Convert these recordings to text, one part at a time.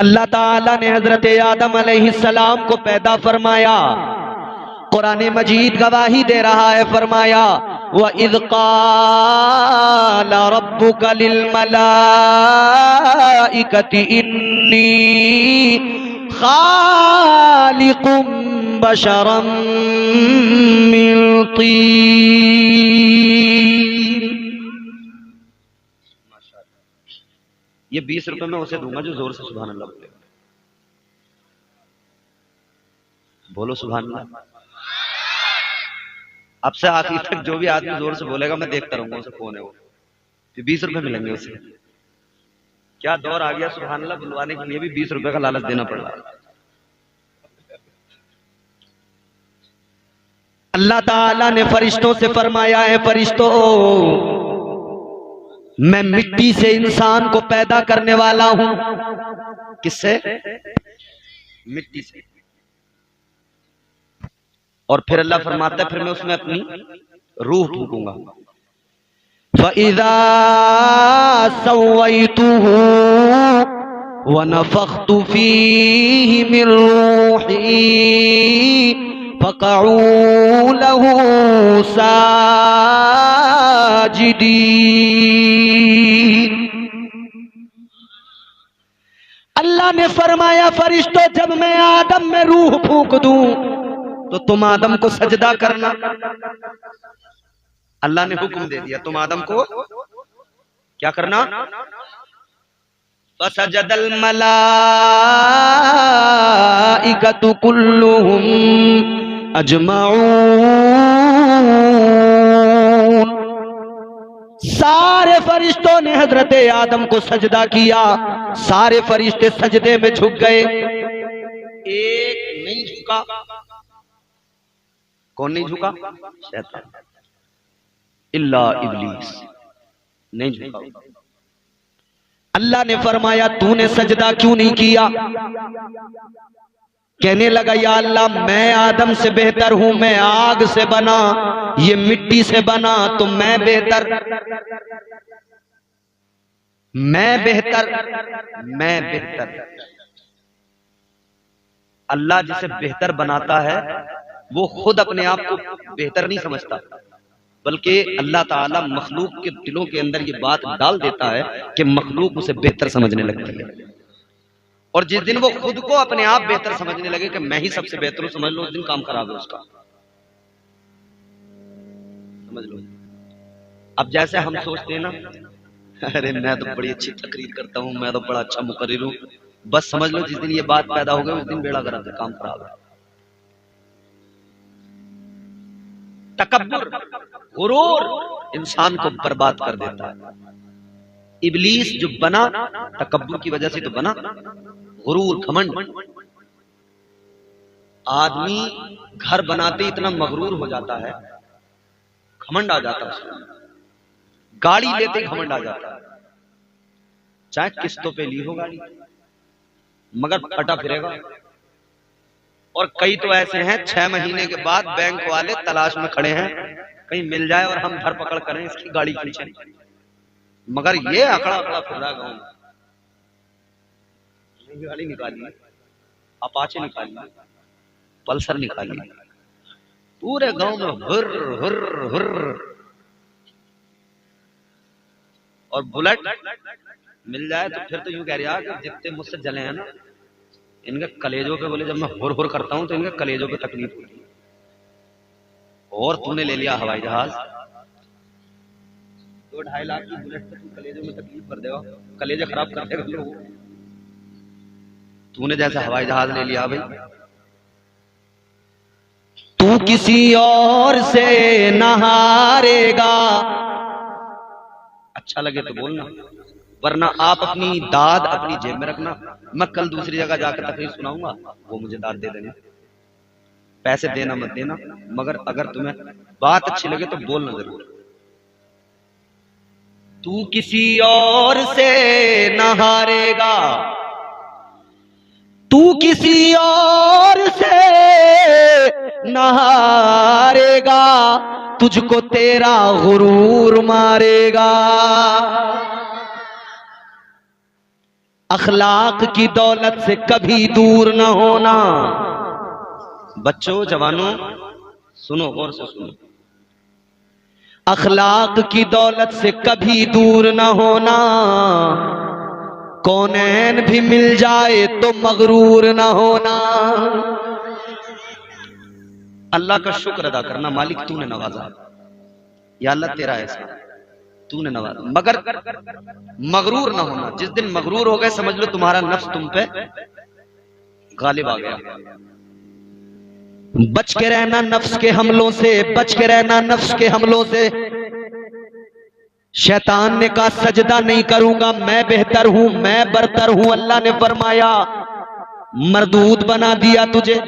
अल्लाह ताला ने हजरत आदम अलैहिस्सलाम को पैदा फरमाया। कुरान मजीद गवाही दे रहा है, फरमाया व इज़ क़ाला रब्बुका लिल मलाइकति इन्नी खालिकुम बशरम मिन तीन। ये 20 रुपए में उसे दूंगा जो जोर से सुभान अल्लाह बोले। बोलो सुभान अल्लाह। अब से आखिर तक जो भी आदमी जोर से बोलेगा मैं देखता रहूंगा उसे कौन है वो। 20 रुपए मिलेंगे उसे। क्या दौर आ गया, सुभान अल्लाह बुलवाने के लिए भी 20 रुपए का लालच देना पड़ रहा है। अल्लाह ताला ने फरिश्तों से फरमाया है, फरिश्तों मैं मिट्टी से इंसान को पैदा करने वाला हूं। किससे? मिट्टी से। और फिर अल्लाह फरमाता है फिर मैं उसमें अपनी रूह फूंकूंगा। फ़इज़ा सव्वयतुहु व नफ़ख्तु फ़ीहि मिन रूही फ़क़ऊ लहू साजिदीन। अल्लाह ने फरमाया फरिश्तों जब मैं आदम में रूह फूंक दूं तो तुम आदम को सजदा करना। अल्लाह ने हुक्म दे दिया तुम आदम को क्या करना। फसजदल मलाइकतु कुल्लुहुम अजमाऊन। सारे फरिश्तों ने हजरत आदम को सजदा किया। सारे फरिश्ते सजदे में झुक गए, एक नहीं झुका। कौन नहीं झुका? शैतान। इल्ला इब्लीस नहीं झुका। अल्लाह ने फरमाया तूने सजदा क्यों नहीं किया? कहने लगा या अल्लाह मैं आदम से बेहतर हूं, मैं आग से बना, ये मिट्टी से बना, तो मैं बेहतर, मैं बेहतर, मैं बेहतर। अल्लाह जिसे बेहतर बनाता है वो खुद अपने आप को बेहतर नहीं समझता, बल्कि अल्लाह ताला मखलूक के दिलों के अंदर ये बात डाल देता है कि मखलूक उसे बेहतर समझने लगती है। और जिस दिन वो खुद को अपने आप बेहतर समझने लगे कि मैं ही सबसे बेहतर हूं, समझ लो उस दिन काम खराब है उसका। समझ लो। अब जैसे हम सोचते हैं ना, अरे मैं तो बड़ी अच्छी तकरीर करता हूं, मैं तो बड़ा अच्छा मुकर्रिर हूं, बस समझ लो जिस दिन ये बात पैदा हो गई उस दिन बेड़ा गर्क है, काम खराब है। तकब्बुर, गुरूर इंसान को बर्बाद कर देता है। इब्लीस जो बना तकब्बुर की वजह से तो बना, गुरूर, घमंड। आदमी घर बनाते इतना मगरूर हो जाता है, घमंड आ जाता है उसको। गाड़ी लेते घमंड आ जाता है, चाहे किस्तों पे ली हो गाड़ी, मगर फटा फिरेगा। और कई तो ऐसे हैं 6 महीने के बाद बैंक वाले तलाश में खड़े हैं कहीं मिल जाए और हम धरपकड़ करें इसकी गाड़ी खींचे, मगर ये अकड़ा अकड़ा फिर रहा गाँव में। गाड़ी निकाली, अपाचे निकाली, पल्सर निकाली, पूरे गांव में हुर हुर हुर। और बुलेट मिल जाए तो फिर तो यूं कह रहा कि जितने मुझसे जले हैं ना, इनके कलेजों पे, बोले जब मैं हुर हुर करता हूं तो इनके कलेजों पे तकलीफ होती है। और तूने ले लिया हवाई जहाज, 2-2.5 लाख की बुलेट पे तू कलेजों में तकलीफ कर देगा, कलेजे खराब कर देगा लोग। तूने जैसे हवाई जहाज ले लिया भाई, तू किसी और से न हारेगा। अच्छा लगे तो बोलना, वरना आप अपनी दाद अपनी जेब में रखना। मैं कल दूसरी जगह जाकर तकरीर सुनाऊंगा, वो मुझे दाद दे देना, पैसे देना मत देना, मगर अगर तुम्हें बात अच्छी लगे तो बोलना जरूर। तू किसी और से न हारेगा, तू किसी और से न हारेगा, तुझको तेरा गुरूर मारेगा। अखलाक की दौलत से कभी दूर न होना। बच्चों, जवानों, सुनो, गौर से सुनो। अखलाक की दौलत से कभी दूर न होना, कौनैन भी मिल जाए तो मगरूर न होना। अल्लाह का शुक्र अदा करना, मालिक तूने नवाजा, या अल्लाह तेरा ऐसा तूने नवाजा, मगर मगरूर ना होना। जिस दिन मगरूर हो गए समझ लो तुम्हारा नफ्स तुम पे गालिब आ गया। बच के रहना नफ्स के हमलों से, बच के रहना नफ्स के हमलों से। शैतान ने कहा सजदा नहीं करूंगा, मैं बेहतर हूं, मैं बरतर हूं। अल्लाह ने फरमाया मरदूद बना दिया तुझे।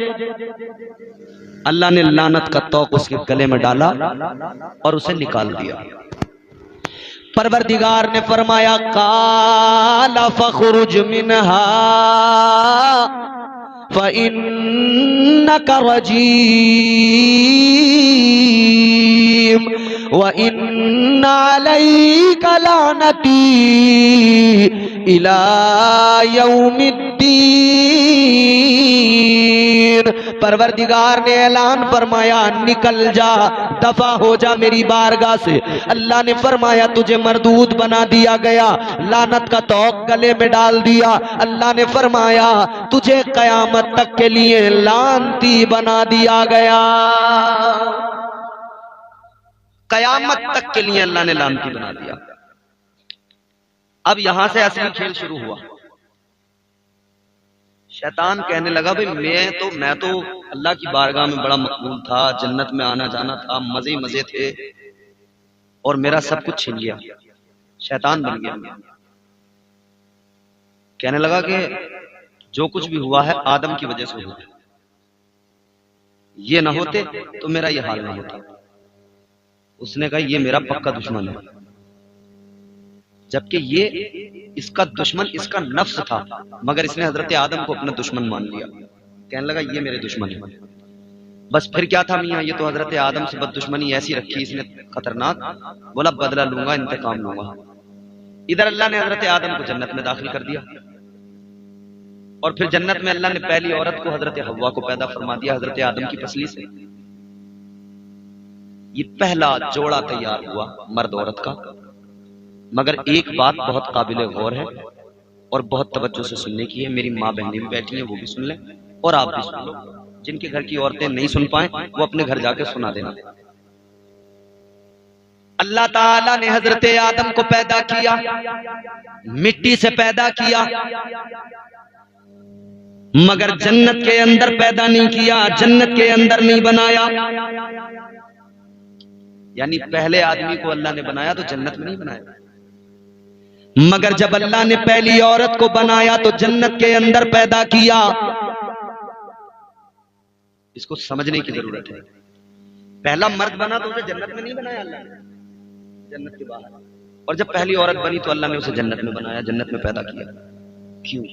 अल्लाह ने लानत का तौक उसके गले में डाला और उसे निकाल दिया। परवरदिगार ने फरमाया काला फखरुज मिनहा फइन्नका रजीम व इन्ना अलैका लानती इला यौमिद्दीन। परवरदिगार ने ऐलान फरमाया निकल जा, दफा हो जा मेरी बारगाह से। अल्लाह ने फरमाया तुझे मरदूद बना दिया गया, लानत का तौक गले में डाल दिया। अल्लाह ने फरमाया तुझे कयामत तक के लिए लानती बना दिया गया। कयामत तक के लिए अल्लाह ने लानती बना दिया। अब यहां से असली खेल शुरू हुआ। शैतान कहने लगा भाई मैं तो अल्लाह की बारगाह में बड़ा मकबूल था, जन्नत में आना जाना था, मजे मजे थे, और मेरा सब कुछ छिन गया, शैतान बन गया। कहने लगा कि जो कुछ भी हुआ है आदम की वजह से हुआ है, ये ना होते तो मेरा ये हाल नहीं होता। उसने कहा ये मेरा पक्का दुश्मन है, जबकि ये इसका दुश्मन इसका नफ्स था, मगर इसने हजरत आदम को अपना दुश्मन मान लिया। कहने लगा ये मेरे दुश्मन है। बस फिर क्या था मियां, ये तो हजरत आदम से बददुश्मनी ऐसी रखी इसने खतरनाक, बोला बदला लूंगा, इंतकाम लूंगा। इधर अल्लाह ने हजरत आदम को जन्नत में दाखिल कर दिया, और फिर जन्नत में अल्लाह ने पहली औरत को हजरत हव्वा को पैदा फरमा दिया हजरत आदम की फसली से। ये पहला जोड़ा तैयार हुआ मर्द औरत का। मगर एक बात बहुत काबिल गौर है और बहुत तवज्जो से सुनने की है। मेरी माँ बहनें भी बैठी हैं, वो भी सुन लें और आप भी सुन लो। जिनके घर की औरतें नहीं सुन पाए वो अपने घर जाके सुना देना। अल्लाह ताला ने हजरत आदम को पैदा किया, मिट्टी से पैदा किया, मगर जन्नत के अंदर पैदा नहीं किया, जन्नत के अंदर नहीं बनाया। यानी पहले आदमी को अल्लाह ने बनाया तो जन्नत में नहीं बनाया, मगर जब अल्लाह ने पहली औरत को बनाया तो जन्नत के अंदर पैदा किया। इसको समझने की जरूरत है। पहला मर्द बना तो उसे जन्नत में नहीं बनाया अल्लाह ने, जन्नत के बाहर। और जब पहली औरत बनी तो अल्लाह ने उसे जन्नत में बनाया, जन्नत में पैदा किया। क्यों?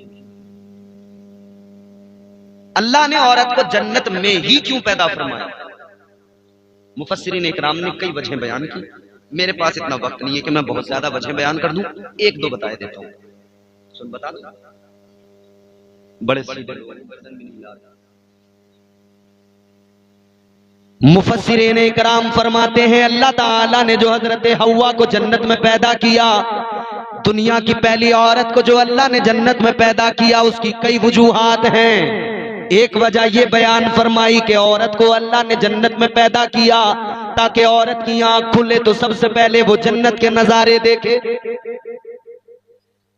अल्लाह ने औरत को जन्नत में ही क्यों पैदा फरमाया? मुफस्सिरीन इकराम ने कई वजह बयान की। मेरे पास इतना वक्त नहीं है कि मैं बहुत ज्यादा वजह बयान कर दूं, एक दो बताए देता हूं। सुन बता दो, बड़े सीधे मुफस्सिरीन इकराम फरमाते हैं अल्लाह ताला ने जो हजरत हव्वा को जन्नत में पैदा किया, दुनिया की पहली औरत को जो अल्लाह ने जन्नत में पैदा किया, उसकी कई वजूहात हैं। एक वजह ये बयान फरमाई कि औरत को अल्लाह ने जन्नत में पैदा किया ताकि औरत की आंख खुले तो सबसे पहले वो जन्नत के नजारे देखे।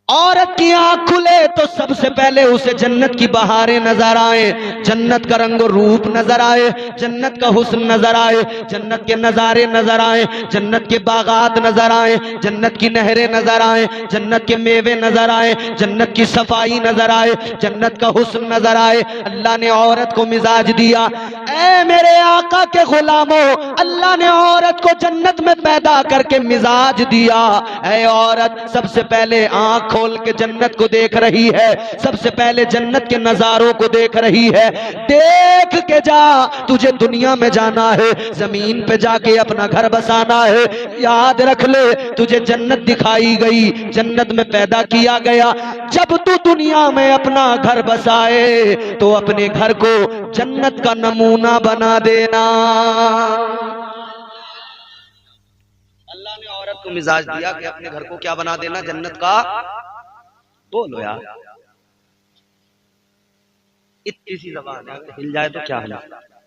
औरत की आंख खुले तो सबसे पहले उसे जन्नत की बहारें नजर आए, जन्नत का रंग और रूप नजर आए, जन्नत का हुस्न नजर आए, जन्नत के नजारे नजर आए, जन्नत के बागात नजर आए, जन्नत की नहरें नजर आए, जन्नत के मेवे नजर आए, जन्नत की सफाई नजर आए, जन्नत का हुस्न नजर आए। अल्लाह ने औरत को मिजाज दिया। ऐ मेरे आका के गुलामों, अल्लाह ने औरत को जन्नत में पैदा करके मिजाज दिया। ऐ औरत, सबसे पहले आंख खोल के जन्नत को देख रही है, सबसे पहले जन्नत के नजारों को देख रही है। देख के जा, तुझे दुनिया में जाना है, जमीन पे जाके अपना घर बसाना है। याद रख ले, तुझे जन्नत दिखाई गई, जन्नत में पैदा किया गया। जब तू दुनिया में अपना घर बसाए तो अपने घर को जन्नत का नमूना बना देना। अल्लाह ने औरत को मिजाज दिया कि अपने घर को क्या बना देना, जन्नत का। बोलो यार, इतनी सी ज़बान है, अगर हिल जाए तो क्या हिला,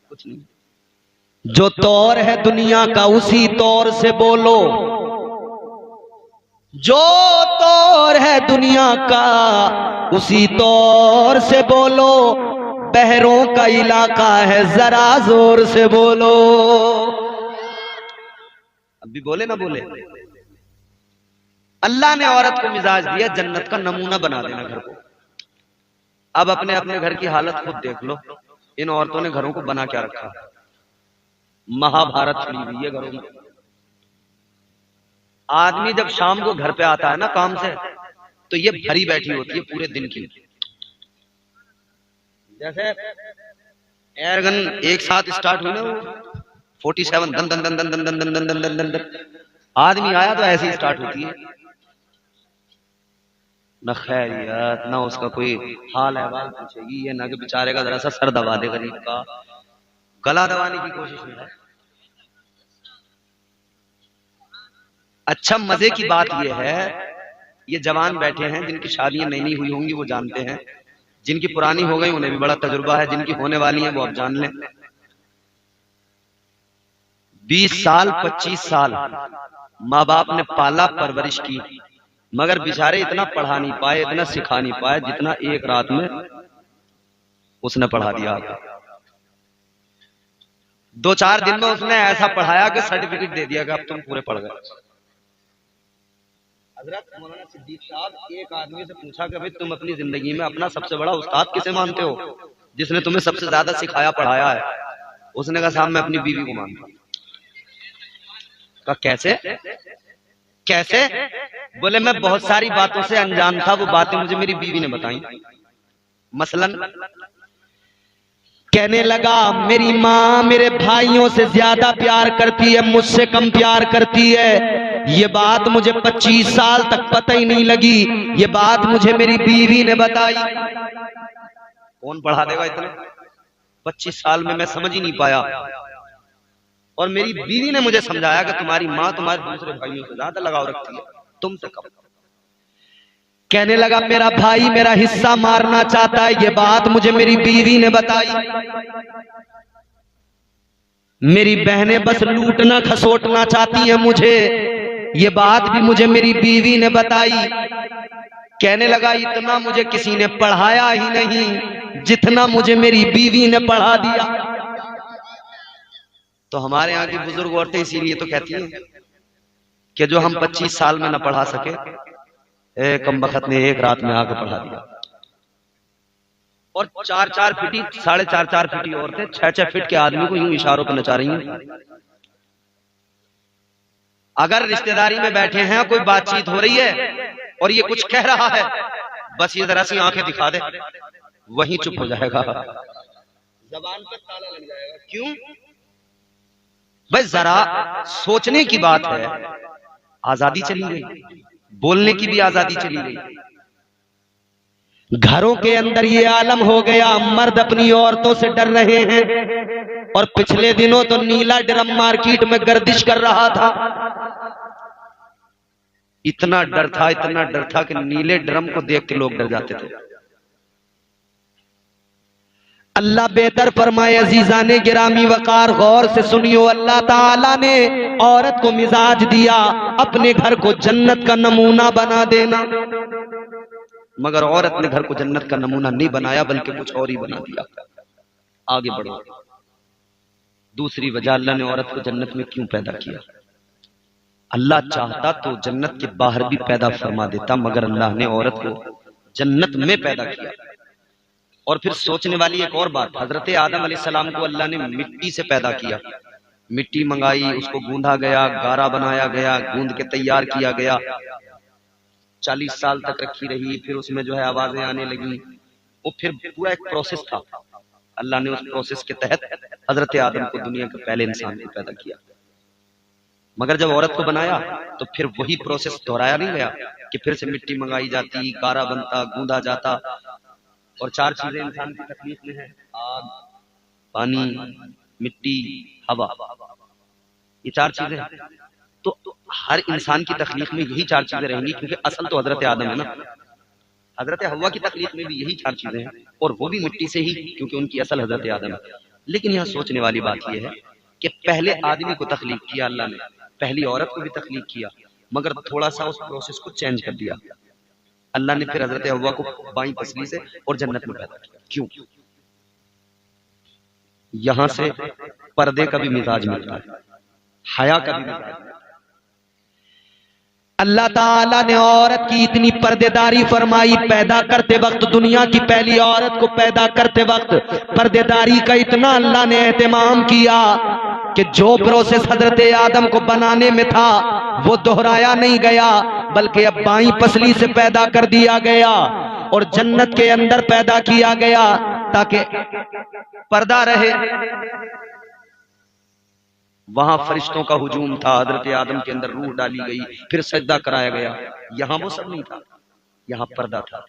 कुछ नहीं। जो तौर है दुनिया का उसी तौर से बोलो, जो तौर है दुनिया का उसी तौर से बोलो। बहरों का इलाका है, जरा जोर से बोलो। अभी बोले ना बोले, अल्लाह ने औरत को मिजाज दिया जन्नत का नमूना बना देना घर को। अब अपने अपने घर की हालत खुद देख लो, इन औरतों ने घरों को बना क्या रखा। महाभारत चली हुई है घरों में। आदमी जब शाम को घर पे आता है ना काम से, तो ये भरी बैठी होती है पूरे दिन की। जैसे एयरगन एक साथ स्टार्ट हुई ना, 47 दन दन दन दन दन दन दन दन दन दन दन, आदमी आया तो ऐसे ही स्टार्ट होती है। न खैरियत, न उसका कोई हाल अहवाल पूछेगी, ये ना कि बेचारे का जरा सा सर दबा दे, गरीब का गला दबाने की कोशिश में है। अच्छा, मजे की बात यह है, ये जवान बैठे हैं जिनकी शादियां नई नई हुई होंगी वो जानते हैं, जिनकी पुरानी हो गई उन्हें भी बड़ा तजुर्बा है, जिनकी होने वाली है वो अब जान लें। 20 साल 25 साल माँ बाप ने पाला परवरिश की, मगर बेचारे इतना पढ़ा नहीं पाए, इतना सिखा नहीं पाए जितना एक रात में उसने पढ़ा दिया। 2-4 दिन में उसने ऐसा पढ़ाया कि सर्टिफिकेट दे दिया कि अब तुम पूरे पढ़ गए। हजरत मौलाना सिद्दीक साहब एक आदमी से पूछा कि भाई तुम अपनी जिंदगी में अपना सबसे बड़ा उस्ताद किसे मानते हो, जिसने तुम्हें सबसे ज्यादा सिखाया पढ़ाया है? उसने कहा साहब मैं अपनी बीवी को मानता हूं। कहा कैसे कैसे? बोले मैं बहुत सारी बातों से अनजान था, वो बातें मुझे मेरी बीवी ने बताई। मसलन कहने लगा मेरी माँ मेरे भाइयों से ज्यादा प्यार करती है, मुझसे कम प्यार करती है। ये बात मुझे 25 साल तक पता ही नहीं लगी, ये बात मुझे मेरी बीवी ने बताई। कौन पढ़ा देगा इतना? 25 साल में मैं समझ ही नहीं पाया, और मेरी बीवी ने मुझे समझाया कि तुम्हारी माँ तुम्हारे दूसरे भाइयों से ज्यादा लगाव रखती है, तुमसे कम। कहने लगा मेरा भाई मेरा हिस्सा मारना चाहता है, ये बात मुझे मेरी बीवी ने बताई। मेरी बहनें बस लूटना खसोटना चाहती हैं मुझे, ये बात भी मुझे मेरी बीवी ने बताई। कहने लगा इतना मुझे किसी ने पढ़ाया ही नहीं जितना मुझे मेरी बीवी ने पढ़ा दिया। तो हमारे यहाँ की बुजुर्ग औरतें इसीलिए तो कहती हैं कि जो हम 25 साल में न पढ़ा सके, कम बखत ने एक रात में आकर पढ़ा दिया। और 4-4 फीटी 4.5 फीटी औरतें 6-6 फीट के आदमी को यूं इशारों पर नचा रही हैं। अगर रिश्तेदारी में बैठे हैं, कोई बातचीत हो रही है और ये कुछ कह रहा है, बस ये जरा सी आंखें दिखा दे, वहीं चुप हो जाएगा, जबान पर ताला लग जाएगा। क्यों भाई? जरा सोचने की बात है, आजादी चली गई, बोलने की भी आजादी चली गई। घरों के अंदर ये आलम हो गया, मर्द अपनी औरतों से डर रहे हैं। और पिछले दिनों तो नीला ड्रम मार्केट में गर्दिश कर रहा था। इतना डर था कि नीले ड्रम को देख के लोग डर जाते थे। अल्लाह बेहतर फरमाए। अजीजाने गिरामी वकार गौर से सुनियो, अल्लाह ताला ने औरत को मिजाज दिया अपने घर को जन्नत का नमूना बना देना, मगर औरत ने घर को जन्नत का नमूना नहीं बनाया, बल्कि कुछ और ही बना दिया। आगे बढ़ो। दूसरी वजह, अल्लाह ने औरत को जन्नत में क्यों पैदा किया? अल्लाह चाहता तो जन्नत के बाहर भी पैदा फरमा देता, मगर अल्लाह ने औरत को जन्नत में पैदा किया। और फिर सोचने वाली एक और बात, हजरत आदम अलैहिस्सलाम को अल्लाह ने मिट्टी से पैदा किया। मिट्टी मंगाई, उसको गूंधा गया, गारा बनाया गया, गूंद के तैयार किया गया। 40 साल तक रखी रही, फिर उसमें जो है आवाजें आने लगी। वो फिर पूरा एक प्रोसेस था। अल्लाह ने उस प्रोसेस के तहत हजरत आदम को दुनिया के पहले इंसान को पैदा किया। मगर जब औरत को बनाया तो फिर वही प्रोसेस दोहराया नहीं गया कि फिर से मिट्टी मंगाई जाती, गारा बनता, गूंदा जाता। और 4 चीजें इंसान की तकलीफ में है: आग, पानी, मिट्टी, हवा। ये 4 चीजें हैं। तो हर इंसान की तकलीफ में यही 4 चीजें रहेंगी, क्योंकि असल तो हजरत आदम है ना। हजरत हव्वा की तकलीफ में भी यही 4 चीजें हैं, और वो भी मिट्टी से ही, क्योंकि उनकी असल हजरत आदम है। लेकिन यहाँ सोचने वाली बात यह है कि पहले आदमी को तकलीफ किया अल्लाह ने, पहली औरत को भी तकलीफ किया, मगर थोड़ा सा उस प्रोसेस को चेंज कर दिया अल्लाह ने। फिर हजरत हव्वा को बाईं पसली से और जन्नत में पैदा किया। क्यों? यहां से पर्दे का भी मिजाज मिलता है, हया का भी मिजाज मिलता है। अल्लाह ताला ने औरत की इतनी पर्देदारी फरमाई, पैदा करते वक्त, दुनिया की पहली औरत को पैदा करते वक्त पर्देदारी का इतना अल्लाह ने एहतमाम किया कि जो प्रोसेस हजरत आदम को बनाने में था वो दोहराया नहीं गया, बल्कि अब बाईं पसली से पैदा कर दिया गया और जन्नत के अंदर पैदा किया गया ताकि पर्दा रहे। वहां फरिश्तों का हुजूम था, हजरत आदम के अंदर रूह डाली गई, फिर सजदा कराया गया। यहां वो सब नहीं था, यहां पर्दा था।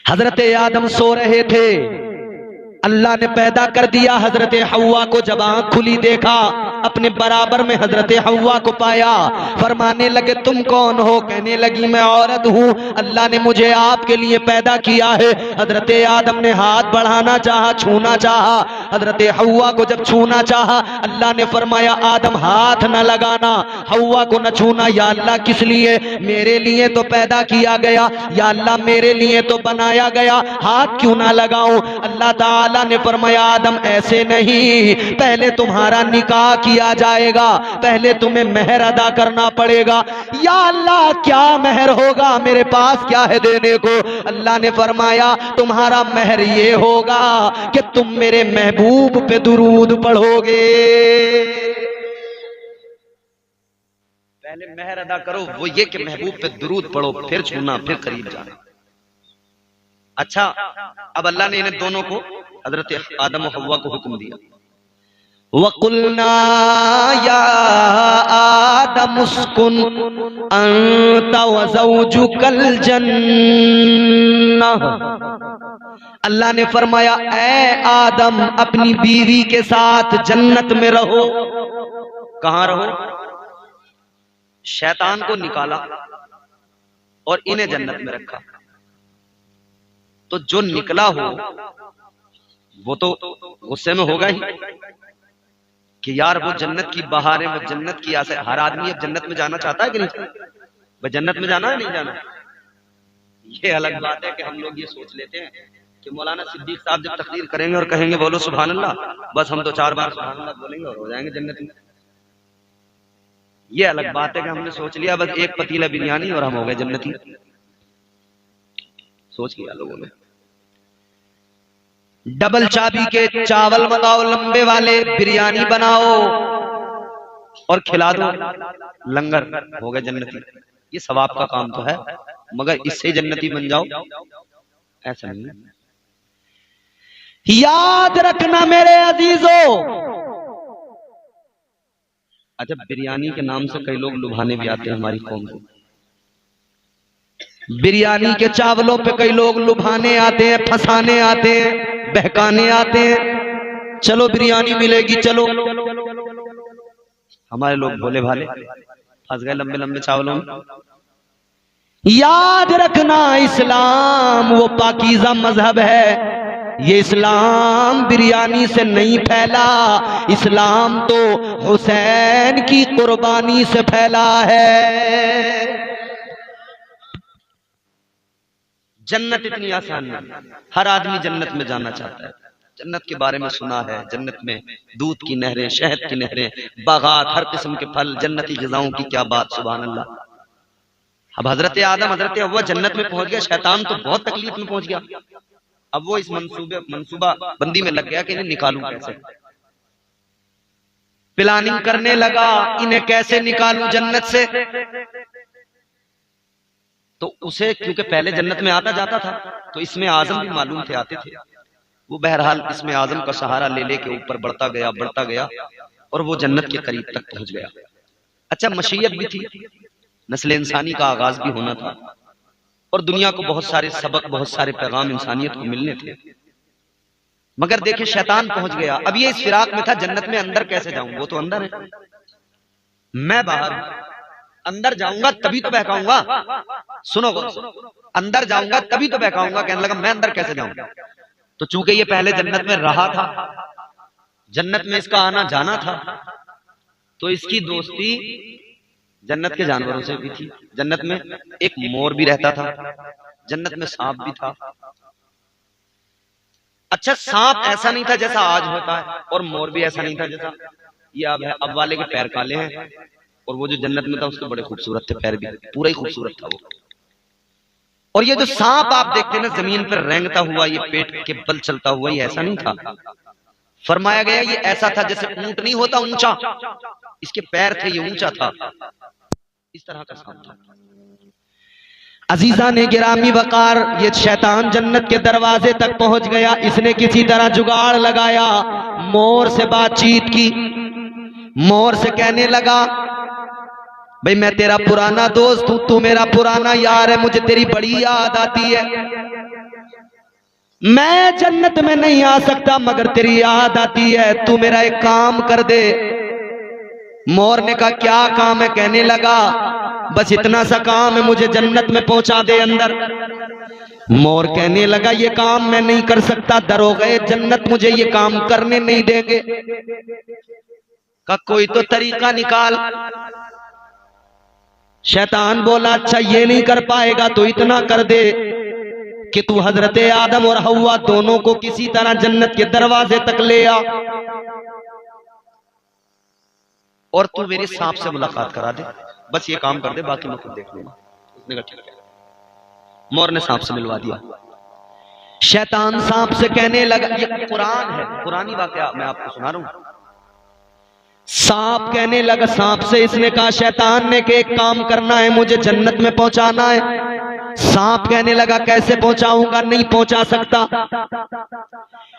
हजरत आदम सो रहे थे, अल्लाह ने पैदा कर दिया हजरत हव्वा को। जब आंख खुली देखा, अपने बराबर में हजरत हव्वा को पाया। फरमाने लगे तुम कौन हो? कहने लगी मैं औरत हूँ, अल्लाह ने मुझे आपके लिए पैदा किया है। हजरत आदम ने हाथ बढ़ाना चाहा, छूना चाहा। हजरत हव्वा को जब छूना चाहा, अल्लाह ने फरमाया आदम हाथ न लगाना, हव्वा को न छूना। या अल्लाह किस लिए? मेरे लिए तो पैदा किया गया, या अल्लाह मेरे लिए तो बनाया गया, हाथ क्यों ना लगाऊं? अल्लाह ताला ने फरमाया आदम ऐसे नहीं, पहले तुम्हारा निकाह किया जाएगा, पहले तुम्हें मेहर अदा करना पड़ेगा। या अल्लाह क्या मेहर होगा? मेरे पास क्या है देने को? अल्लाह ने फरमाया तुम्हारा मेहर ये होगा कि तुम मेरे महबूब पे दुरूद पढ़ोगे। पहले मेहर अदा करो, वो ये कि महबूब पे दुरूद पढ़ो, फिर छूना, फिर करीब जाना। अच्छा, अब अल्लाह ने इन्हें दोनों को, हजरत आदम और हव्वा को हुक्म दिया, वकुलना या आदम उस्कुन अंत व ज़ौजुकल जन्नह। अल्लाह ने फरमाया ऐ आदम अपनी बीवी के साथ जन्नत में रहो। कहां रहो? शैतान को निकाला और इन्हें जन्नत में रखा। तो जो निकला हो वो तो गुस्से में होगा ही कि यार वो जन्नत की बहारें, वो जन्नत की आसे। हर आदमी अब जन्नत में जाना चाहता है कि नहीं? भाई जन्नत में जाना है नहीं जाना? ये अलग बात है कि हम लोग ये सोच लेते हैं कि मौलाना सिद्दीक साहब जब तकरीर करेंगे और कहेंगे बोलो सुभान अल्लाह, बस हम तो 4 बार सुभान अल्लाह बोलेंगे और हो जाएंगे जन्नत में। ये अलग बात है कि हमने सोच लिया बस एक पतीला बिरयानी और हम हो गए जन्नती। सोच लिया लोगों ने। डबल चाबी के चावल मंगाओ, लंबे वाले बिरयानी बनाओ और खिला दो, लंगर, हो गए जन्नती। ये सवाब का काम तो है, मगर इससे जन्नती बन जाओ ऐसा नहीं है। याद रखना मेरे अजीजों, अच्छा बिरयानी के नाम से कई लोग लुभाने भी आते हैं हमारी कौम को। बिरयानी के चावलों पे कई लोग लुभाने आते हैं, फंसाने आते हैं, बहकाने आते हैं। चलो बिरयानी मिलेगी, चलो। हमारे लोग भोले भाले फंस गए लंबे लंबे चावलों में। याद रखना इस्लाम वो पाकीज़ा मजहब है। ये इस्लाम बिरयानी से नहीं फैला, इस्लाम तो हुसैन की कुर्बानी से फैला है। जन्नत इतनी आसान नहीं। हर आदमी जन्नत में जाना चाहता है, जन्नत के बारे में सुना है, जन्नत में दूध की नहरें, शहद की नहरें, बागात, हर किस्म के फल, जन्नती ग़िज़ाओं की क्या बात, सुभान अल्लाह। अब हजरत आदम, हजरत हव्वा जन्नत में पहुंच गया, शैतान तो बहुत तकलीफ में पहुंच गया। अब वो इस मंसूबा बंदी में लग गया कि इन्हें निकालूं कैसे। प्लानिंग करने लगा, इन्हें कैसे निकालूं जन्नत से। तो उसे क्योंकि पहले जन्नत में आता जाता था, तो इसमें आजम भी मालूम थे, आते थे। वो बहरहाल इसमें आजम का सहारा ले लेके ऊपर बढ़ता गया और वो जन्नत के करीब तक पहुंच गया। अच्छा, मशीयत भी थी, नस्ल इंसानी का आगाज भी होना था और दुनिया को बहुत सारे सबक, बहुत सारे पैगाम इंसानियत को मिलने थे। मगर देखिए शैतान पहुंच गया। अब ये इस फिराक में था, जन्नत में अंदर कैसे जाऊं, वो तो अंदर है, मैं बाहर हूं। अंदर जाऊंगा तभी तो बहकाऊंगा, सुनो अंदर जाऊंगा तभी तो बहकाऊंगा। कहने लगा मैं अंदर कैसे जाऊंगा? तो चूंकि ये पहले जन्नत में रहा था, जन्नत में इसका आना जाना था, तो इसकी दोस्ती जन्नत के जानवरों से भी थी। जन्नत में एक मोर भी रहता था, जन्नत में सांप भी था। अच्छा, सांप ऐसा नहीं था जैसा आज होता है और मोर भी ऐसा नहीं था जैसा ये अब है। अब वाले के पैर काले हैं और वो जो जन्नत में था उसके बड़े खूबसूरत थे, पैर भी पूरा ही खूबसूरत था वो। और ये जो सांप आप देखते हैं ना जमीन पर रेंगता हुआ, ये पेट के बल चलता हुआ, ये ऐसा नहीं था। फरमाया गया ये ऐसा था जैसे ऊंट नहीं होता ऊंचा, इसके पैर थे, ये ऊंचा था, इस तरह का सांप था। अजीजा ने गिरामी वकार, ये शैतान जन्नत के दरवाजे तक पहुंच गया। इसने किसी तरह जुगाड़ लगाया, मोर से बातचीत की, मोर से कहने लगा भाई मैं तेरा पुराना दोस्त हूं, तू मेरा पुराना यार है, मुझे तेरी बड़ी याद आती है, मैं जन्नत में नहीं आ सकता मगर तेरी याद आती है, तू मेरा एक काम कर दे। मोर ने कहा क्या काम है? कहने लगा बस इतना सा काम है, मुझे जन्नत में पहुंचा दे अंदर। मोर कहने लगा ये काम मैं नहीं कर सकता, दरोगे जन्नत मुझे ये काम करने नहीं देंगे। का कोई तो तरीका निकाल। शैतान बोला अच्छा ये नहीं कर पाएगा तो इतना कर दे कि तू हजरत आदम और हव्वा दोनों को किसी तरह जन्नत के दरवाजे तक ले आ और तू मेरे सांप से मुलाकात करा दे, बस ये काम कर दे, बाकी मैं खुद देख लूंगा। उसने कहा ठीक है। मोर ने सांप से मिलवा दिया। शैतान सांप से कहने लगा, ये कुरान है, पुरानी वाकया मैं आपको सुना रहा हूं। सांप कहने लगा सांप से, इसने कहा शैतान ने कि एक काम करना है, मुझे जन्नत में पहुंचाना है। सांप कहने लगा कैसे पहुंचाऊंगा? नहीं पहुंचा सकता।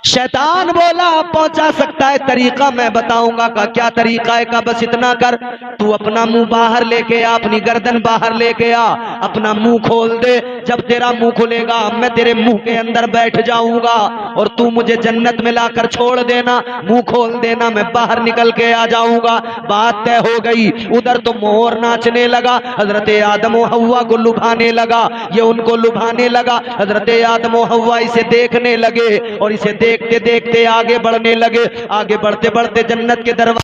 शैतान बोला पहुंचा सकता है, तरीका मैं बताऊंगा। का क्या तरीका है? का बस इतना कर, तू अपना मुंह बाहर लेके आ, अपनी गर्दन बाहर लेके आ, अपना मुंह खोल दे। जब तेरा मुंह खुलेगा मैं तेरे मुंह के अंदर बैठ जाऊंगा और तू मुझे जन्नत में लाकर छोड़ देना, मुंह खोल देना, मैं बाहर निकल के आ जाऊंगा। बात तय हो गई। उधर तो मोर नाचने लगा, हजरत आदम और हव्वा को लुभाने लगा, ये उनको लुभाने लगा। हजरत आदम और हव्वा इसे देखने लगे और इसे देखते देखते आगे बढ़ने लगे। आगे बढ़ते बढ़ते जन्नत के दरवाजे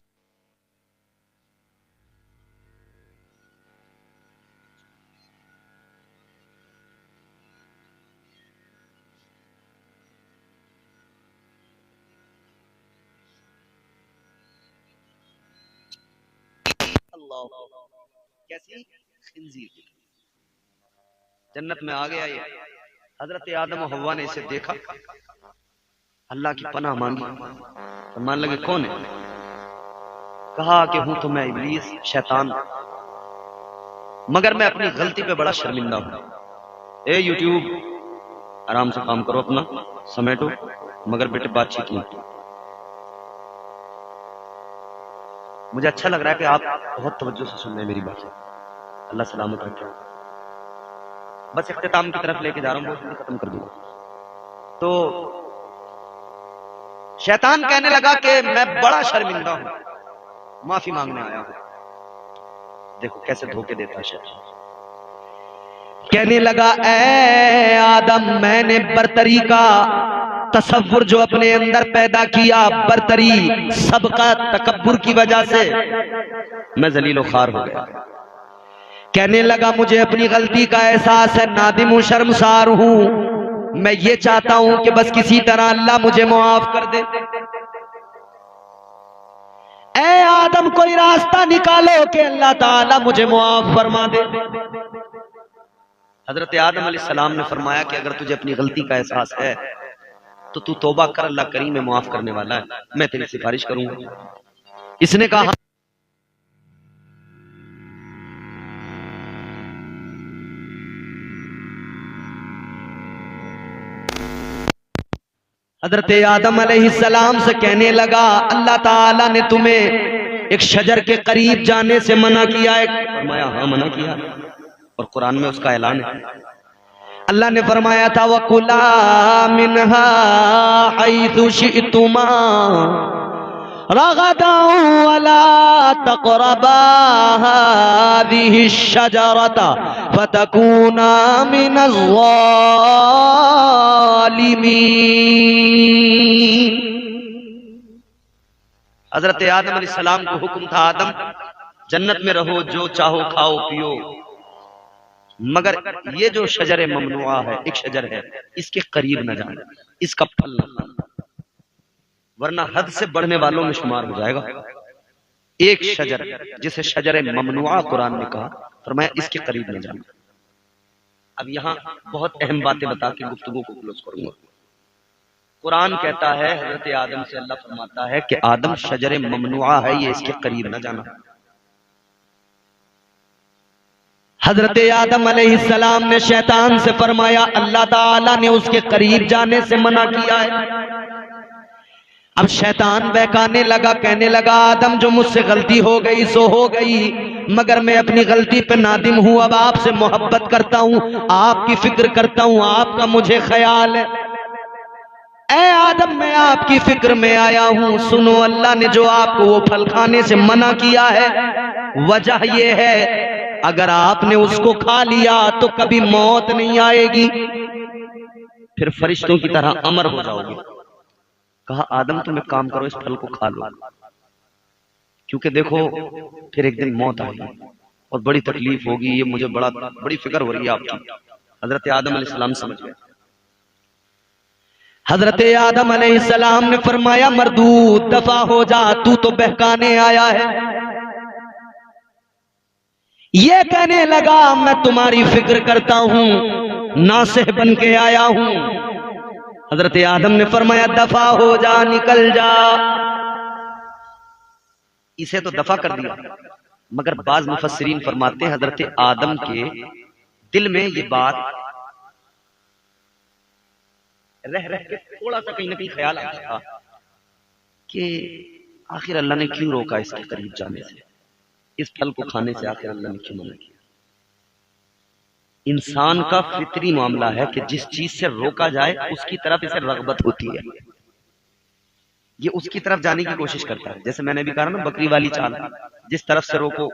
कैसी खिंजीर जन्नत में आ गया ये। हजरत आदम और हव्वा ने इसे देखा, अल्लाह की पनाह मांगी, तो मान लगे कौन है? कहा कि हूं तो मैं इब्लीस, शैतान, मगर मैं अपनी गलती पे बड़ा शर्मिंदा हूं। ए यूट्यूब आराम से काम करो, अपना समेटो, मगर बेटे बातचीत मत। मुझे अच्छा लग रहा है कि आप बहुत तवज्जो से सुन रहे हैं मेरी बात, अल्लाह सलामत रखे। बस इख्तिताम की तरफ लेके जा रहा हूं, बहुत खत्म कर दूंगा। तो शैतान कहने लगा कि मैं बड़ा शर्मिंदा हूं, माफी मांगने आया हूं। देखो कैसे धोखे देता शैतान। कहने लगा ए आदम, मैंने बरतरी का तसव्वुर जो अपने अंदर पैदा किया, बरतरी सबका तकब्बुर की वजह से मैं जलीलो खार हो गया। कहने लगा मुझे अपनी गलती का एहसास है, नादिम हूं, शर्मसार हूं, मैं ये चाहता हूं कि बस किसी तरह अल्लाह मुझे मुआफ कर दे। ए आदम कोई रास्ता निकालो कि अल्लाह ताला मुझे मुआफ फरमा दे। हजरत आदम अलैहिस्सलाम ने फरमाया कि अगर तुझे अपनी गलती का एहसास है तो तू तौबा कर, अल्लाह करीम में मुआफ करने वाला है, मैं तेरी सिफारिश करूंगा। इसने कहा हजरत आदम अलैहिस्सलाम से कहने लगा, अल्लाह ताला ने तुम्हें एक शजर के करीब जाने से मना किया है? फरमाया हाँ मना किया, और कुरान में उसका ऐलान है। अल्लाह ने फरमाया था, वकुला मिनहा हैथु शि'तुमा रगदन वला तक़रबा हाज़िहि शजरता फतकूना मिनज़ ज़ालिमीन। हजरत आदम अलैहिस्सलाम को हुक्म था, आदम जन्नत में रहो, जो चाहो खाओ पियो, मगर ये जो शजर ममनुआ है, एक शजर है, इसके करीब न जाना, इसका फल न खाना, वरना हद से बढ़ने वालों में शुमार हो जाएगा। एक शजर जिसे शजर ममनुआ कुरान ने कहा, फरमाया इसके करीब न जाना। अब यहां बहुत अहम बातें बता के गुफ्तगू को क्लोज करूंगा। कुरान कहता है, हजरत आदम से अल्लाह फरमाता है कि आदम शजर ममनुआ है, ये इसके करीब न जाना। हजरत आदम अलैहिस्सलाम ने शैतान से फरमाया, अल्लाह ताला ने उसके करीब जाने से मना किया है। अब शैतान बहकाने लगा, कहने लगा, आदम जो मुझसे गलती हो गई सो हो गई, मगर मैं अपनी गलती पे नादिम हूं। अब आपसे मोहब्बत करता हूं, आपकी फिक्र करता हूं, आपका मुझे ख्याल है। ऐ आदम मैं आपकी फिक्र में आया हूं, सुनो, अल्लाह ने जो आपको वो फल खाने से मना किया है, वजह ये है, अगर आपने उसको खा लिया तो कभी मौत नहीं आएगी, फिर फरिश्तों की तरह अमर हो जाओगे। कहा आदम तुम एक काम करो, इस फल को खा लो, क्योंकि देखो फिर एक दिन मौत आएगी और बड़ी तकलीफ होगी, ये मुझे बड़ी फिक्र हो रही है आपकी। हजरत आदम अलैहिस्सलाम समझ गए। हजरत आदम अलैहिस्सलाम ने फरमाया, मरदूद दफा हो जा, तू तो बहकाने आया है। ये कहने लगा, मैं तुम्हारी फिक्र करता हूं, नासिह बन के आया हूं। हजरत आदम ने फरमाया, दफा हो जा, निकल जा। इसे तो दफा कर दिया, मगर बाज मुफस्सिरीन फरमाते हैं, हजरत आदम के दिल में ये बात रह रह के थोड़ा सा कहीं ना कहीं ख्याल आता था कि आखिर अल्लाह ने क्यों रोका इसके करीब जाने से, इस फल को खाने से आखिर अल्लाह ने क्यों मना किया। इंसान का फितरी मामला है कि जिस चीज से रोका जाए उसकी तरफ इसे रगबत होती है, ये उसकी तरफ जाने की कोशिश करता है। जैसे मैंने भी कहा ना, बकरी वाली चाल, जिस तरफ से रोको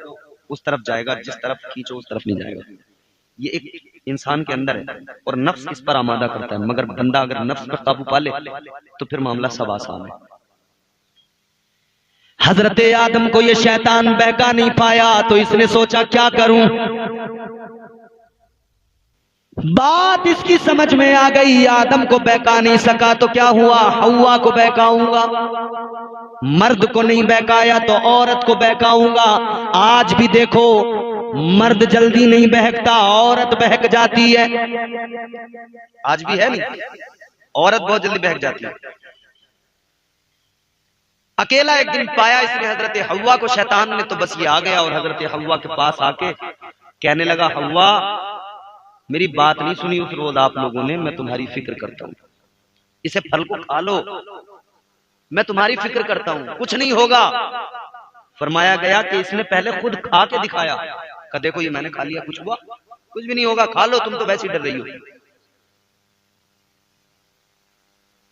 उस तरफ जाएगा, जिस तरफ खींचो उस तरफ नहीं जाएगा। ये एक इंसान के अंदर है और नफ्स इस पर आमादा करता है, मगर बंदा अगर नफ्स पर काबू पा ले तो फिर मामला सब आसान है। हजरत आदम को ये शैतान बहका नहीं पाया, तो इसने सोचा क्या करूं। बात इसकी समझ में आ गई, आदम को बहका नहीं सका तो क्या हुआ, हव्वा को बहकाऊंगा। मर्द को नहीं बहकाया तो औरत को बहकाऊंगा। आज भी देखो, मर्द जल्दी नहीं बहकता, औरत बहक जाती है। आज भी है नहीं, औरत बहुत जल्दी बहक जाती है। अकेला एक दिन पाया इसने हजरत हव्वा को शैतान ने, तो बस ये आ गया और हजरत हव्वा के पास आके कहने लगा, हव्वा मेरी बात नहीं सुनी उस रोज आप लोगों ने, मैं तुम्हारी फिक्र करता हूं, इसे फल को खा लो, मैं तुम्हारी फिक्र करता हूं, कुछ नहीं होगा। फरमाया गया कि इसने पहले खुद खा के दिखाया, कहा देखो ये मैंने खा लिया, कुछ हुआ, कुछ भी नहीं होगा, खा लो, तुम तो वैसे ही डर रही हो।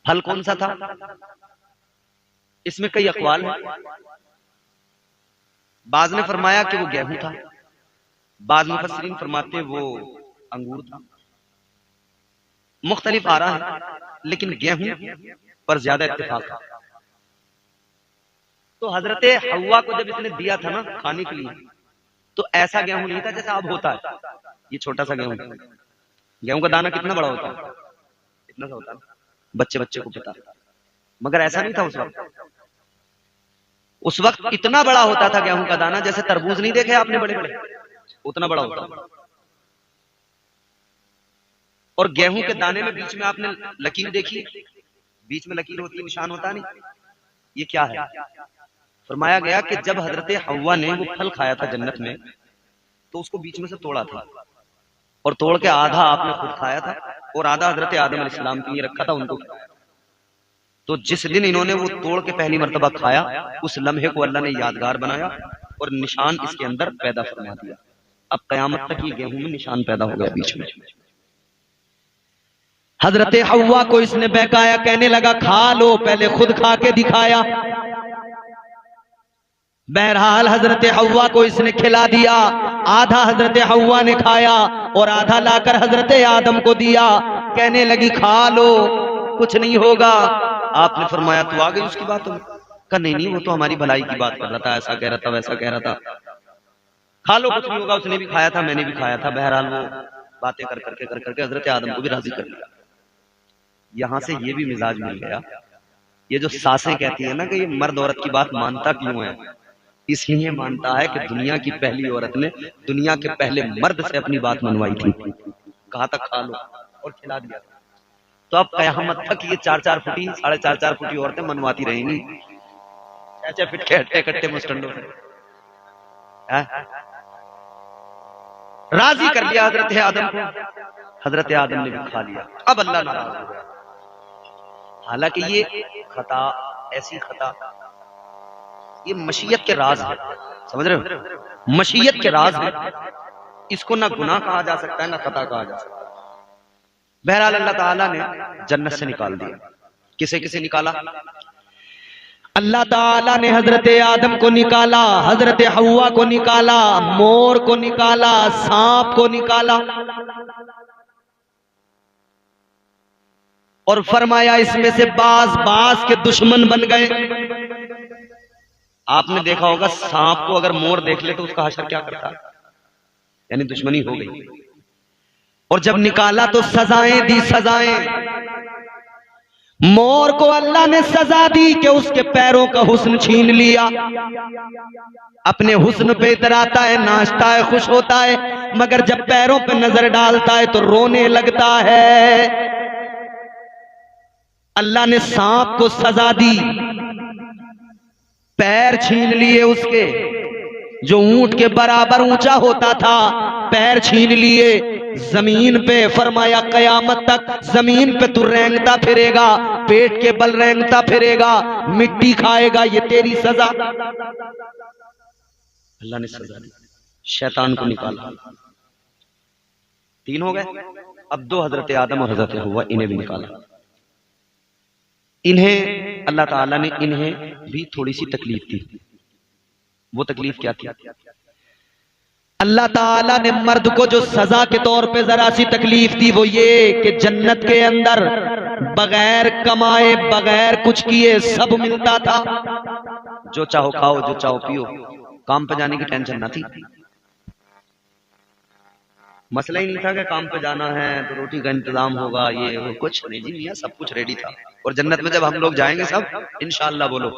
फल कौन सा था, इसमें कई अकवाल है। बाज ने फरमाया कि वो गेहूं था, बाज मुफस्सिरीन फरमाते वो अंगूर था। मुख्तलिफ आ रहा है, लेकिन गेहूं पर ज्यादा इत्तेफाक था। तो हजरत हव्वा को जब इसने दिया था ना खाने के लिए, तो ऐसा गेहूं नहीं था जैसा अब होता है। ये छोटा सा गेहूं, गेहूं का दाना कितना बड़ा होता है, इतना सा होता है, बच्चे बच्चे को पता, मगर ऐसा नहीं था उस वक्त। उस वक्त इतना बड़ा होता था गेहूं का दाना, जैसे तरबूज नहीं देखे आपने बड़े बड़े, उतना बड़ा होता। और गेहूं के दाने में बीच में आपने लकीर देखी, बीच में लकीर होती है, निशान होता नहीं, ये क्या है। फरमाया गया कि जब हजरत हव्वा ने वो फल खाया था जन्नत में, तो उसको बीच में से तोड़ा था, और तोड़ के आधा आपने खुद खाया था और आधा हजरत आदम अलैहिस्सलाम के लिए रखा था, उनको खाया। तो जिस दिन इन्होंने वो तोड़ के पहली मर्तबा खाया, उस लम्हे को अल्लाह ने यादगार बनाया और निशान इसके अंदर पैदा फरमा दिया। अब कयामत तक ये गेहूं में निशान पैदा हो गया बीच में। हजरत हव्वा को इसने बहकाया, कहने लगा खा लो, पहले खुद खा के दिखाया। बहरहाल हजरत हव्वा को इसने खिला दिया। आधा हजरत हव्वा ने खाया और आधा लाकर हजरत आदम को दिया। कहने लगी खा लो, कुछ नहीं होगा। आपने फरमाया तू आ गई उसकी बात में? कहा नहीं, वो तो हमारी भलाई की बात कर रहा था, ऐसा कह रहा था, वैसा कह रहा था, खा लो कुछ नहीं होगा। उसने भी खाया था, मैंने भी खाया था। बहरहाल वो बातें कर करके हजरत आदम को भी राजी कर लिया। यहां से ये भी मिजाज मिल गया। ये जो सासें कहती है ना कि ये मर्द औरत की बात मानता क्यों है, इसलिए मानता है कि दुनिया की पहली औरत ने दुनिया के पहले मर्द से अपनी बात मनवाई थी। कहा था खा लो और खिला दिया। तो अब कयामत तक ये 4-4 फुटी 4.5 फुटी औरतें मनवाती रहेंगी, चाचा फिट के हट्टे कट्टे मुस्टंडों से। राजी कर लिया हजरत आदम को। हजरत आदम ने भी खा लिया। अब अल्लाह नाराज हो गया। हालांकि ये खता, ऐसी खता, ये मशीयत के राज है, समझ रहे हो? मशीयत के राज है। इसको ना गुनाह कहा जा सकता है, ना खता कहा जा सकता है। बहरहाल अल्लाह ताला ने जन्नत से निकाल दिया। किसे किसे निकाला? अल्लाह ताला ने हजरत आदम को निकाला, हजरत हव्वा को निकाला, मोर को निकाला, सांप को निकाला और फरमाया इसमें से बास के दुश्मन बन गए। आपने देखा होगा सांप को अगर मोर देख ले तो उसका हशर क्या करता है, यानी दुश्मनी हो गई। और जब निकाला तो सजाएं दी, सजाएं। मोर को अल्लाह ने सजा दी कि उसके पैरों का हुस्न छीन लिया। अपने हुस्न पे इतराता है, नाचता है, खुश होता है, मगर जब पैरों पे नजर डालता है तो रोने लगता है। अल्लाह ने सांप को सजा दी, पैर छीन लिए उसके, जो ऊंट के बराबर ऊंचा होता था, पैर छीन लिए। जमीन पे फरमाया कयामत तक जमीन पे तू रेंगता फिरेगा, पेट के बल रेंगता फिरेगा, मिट्टी खाएगा, ये तेरी सजा। अल्लाह ने सजा दी। शैतान को निकाला। 3 हो गए। अब 2 हजरत आदम और हजरत हव्वा, इन्हें भी निकाला। इन्हें अल्लाह ताला ने इन्हें भी थोड़ी सी तकलीफ दी। वो तकलीफ क्या थी? अल्लाह ताला ने मर्द को जो सजा के तौर पे जरा सी तकलीफ दी वो ये कि जन्नत के अंदर बगैर कमाए, बगैर कुछ किए सब मिलता था। जो चाहो खाओ, जो चाहो पियो, काम पे जाने की टेंशन ना थी। मसला ही नहीं था कि काम पे जाना है तो रोटी का इंतजाम होगा, ये वो कुछ नहीं जी, मियां सब कुछ रेडी था। और जन्नत में जब हम लोग जाएंगे सब इंशाअल्लाह, बोलो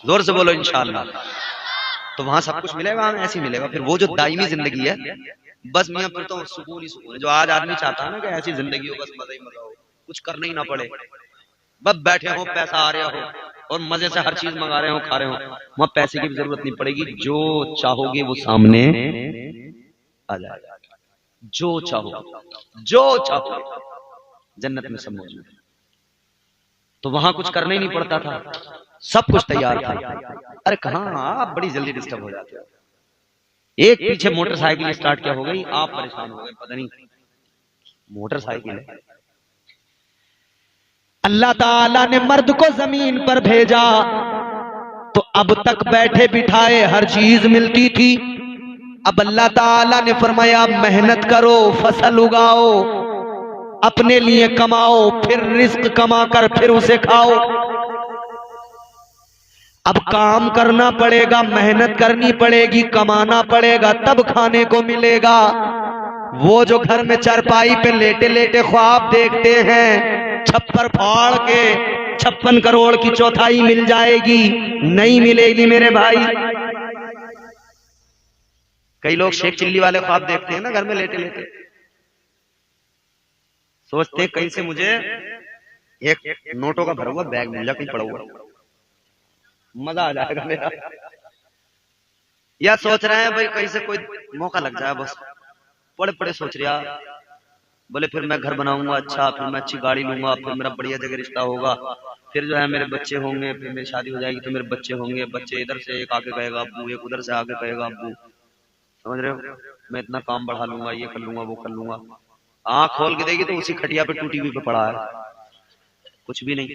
जोर से बोलो इंशाअल्लाह, तो वहां सब कुछ मिलेगा, हमें ऐसे ही मिलेगा। फिर वो जो दायमी जिंदगी है, बस मियां फिर तो सुकून ही सुकून है। जो आज आदमी चाहता है ना कि ऐसी जिंदगी हो, बस मजा ही मजा हो, कुछ करना ही ना पड़े, बस बैठे हो, पैसा आ रहा हो और मजे से हर चीज मंगा रहे हो, खा रहे हो, वहां पैसे की भी जरूरत नहीं पड़ेगी। जो चाहोगे वो सामने आ जाएगा। जो चाहो जन्नत में सब मौजूद है। तो वहां कुछ करना ही नहीं पड़ता था, सब कुछ तैयार था। अरे कहां आप बड़ी जल्दी डिस्टर्ब हो जाते हो। एक पीछे मोटरसाइकिल स्टार्ट क्या हो गई, आप परेशान हो गए, पता नहीं मोटरसाइकिल है। अल्लाह ताला ने मर्द को जमीन पर भेजा तो अब तक बैठे बिठाए हर चीज मिलती थी। अब अल्लाह ताला ने फरमाया मेहनत करो, फसल उगाओ, अपने लिए कमाओ, फिर रिस्क कमा कर फिर उसे खाओ। अब काम करना पड़ेगा, मेहनत करनी पड़ेगी, कमाना पड़ेगा, तब खाने को मिलेगा। वो जो घर में चारपाई पे लेटे लेटे ख्वाब देखते हैं, छप्पर फाड़ के 56 करोड़ की चौथाई मिल जाएगी, नहीं मिलेगी मेरे भाई। कई लोग शेख चिल्ली वाले ख्वाब देखते हैं ना घर में लेटे लेटे, सोचते कहीं से मुझे एक नोटों का भरा हुआ बैग मिल जाए, कहीं पड़ा हुआ, मजा आ जाएगा मेरा। या सोच रहे हैं भाई कहीं से कोई मौका लग जाए, बस पड़े पड़े सोच रहा बोले फिर मैं घर बनाऊंगा अच्छा, फिर मैं अच्छी गाड़ी लूंगा, फिर मेरा बढ़िया जगह रिश्ता होगा, फिर जो है मेरे बच्चे होंगे, फिर मेरी शादी हो जाएगी तो मेरे बच्चे होंगे, बच्चे इधर से एक आके कहेगा अब्बू, एक उधर से आके कहेगा अब्बू। समझ रहे हो? मैं इतना काम बढ़ा लूंगा, ये कर लूंगा, वो कर लूंगा। आँख खोल के देगी तो उसी खटिया पे टूटी हुई पे पड़ा है, कुछ भी नहीं।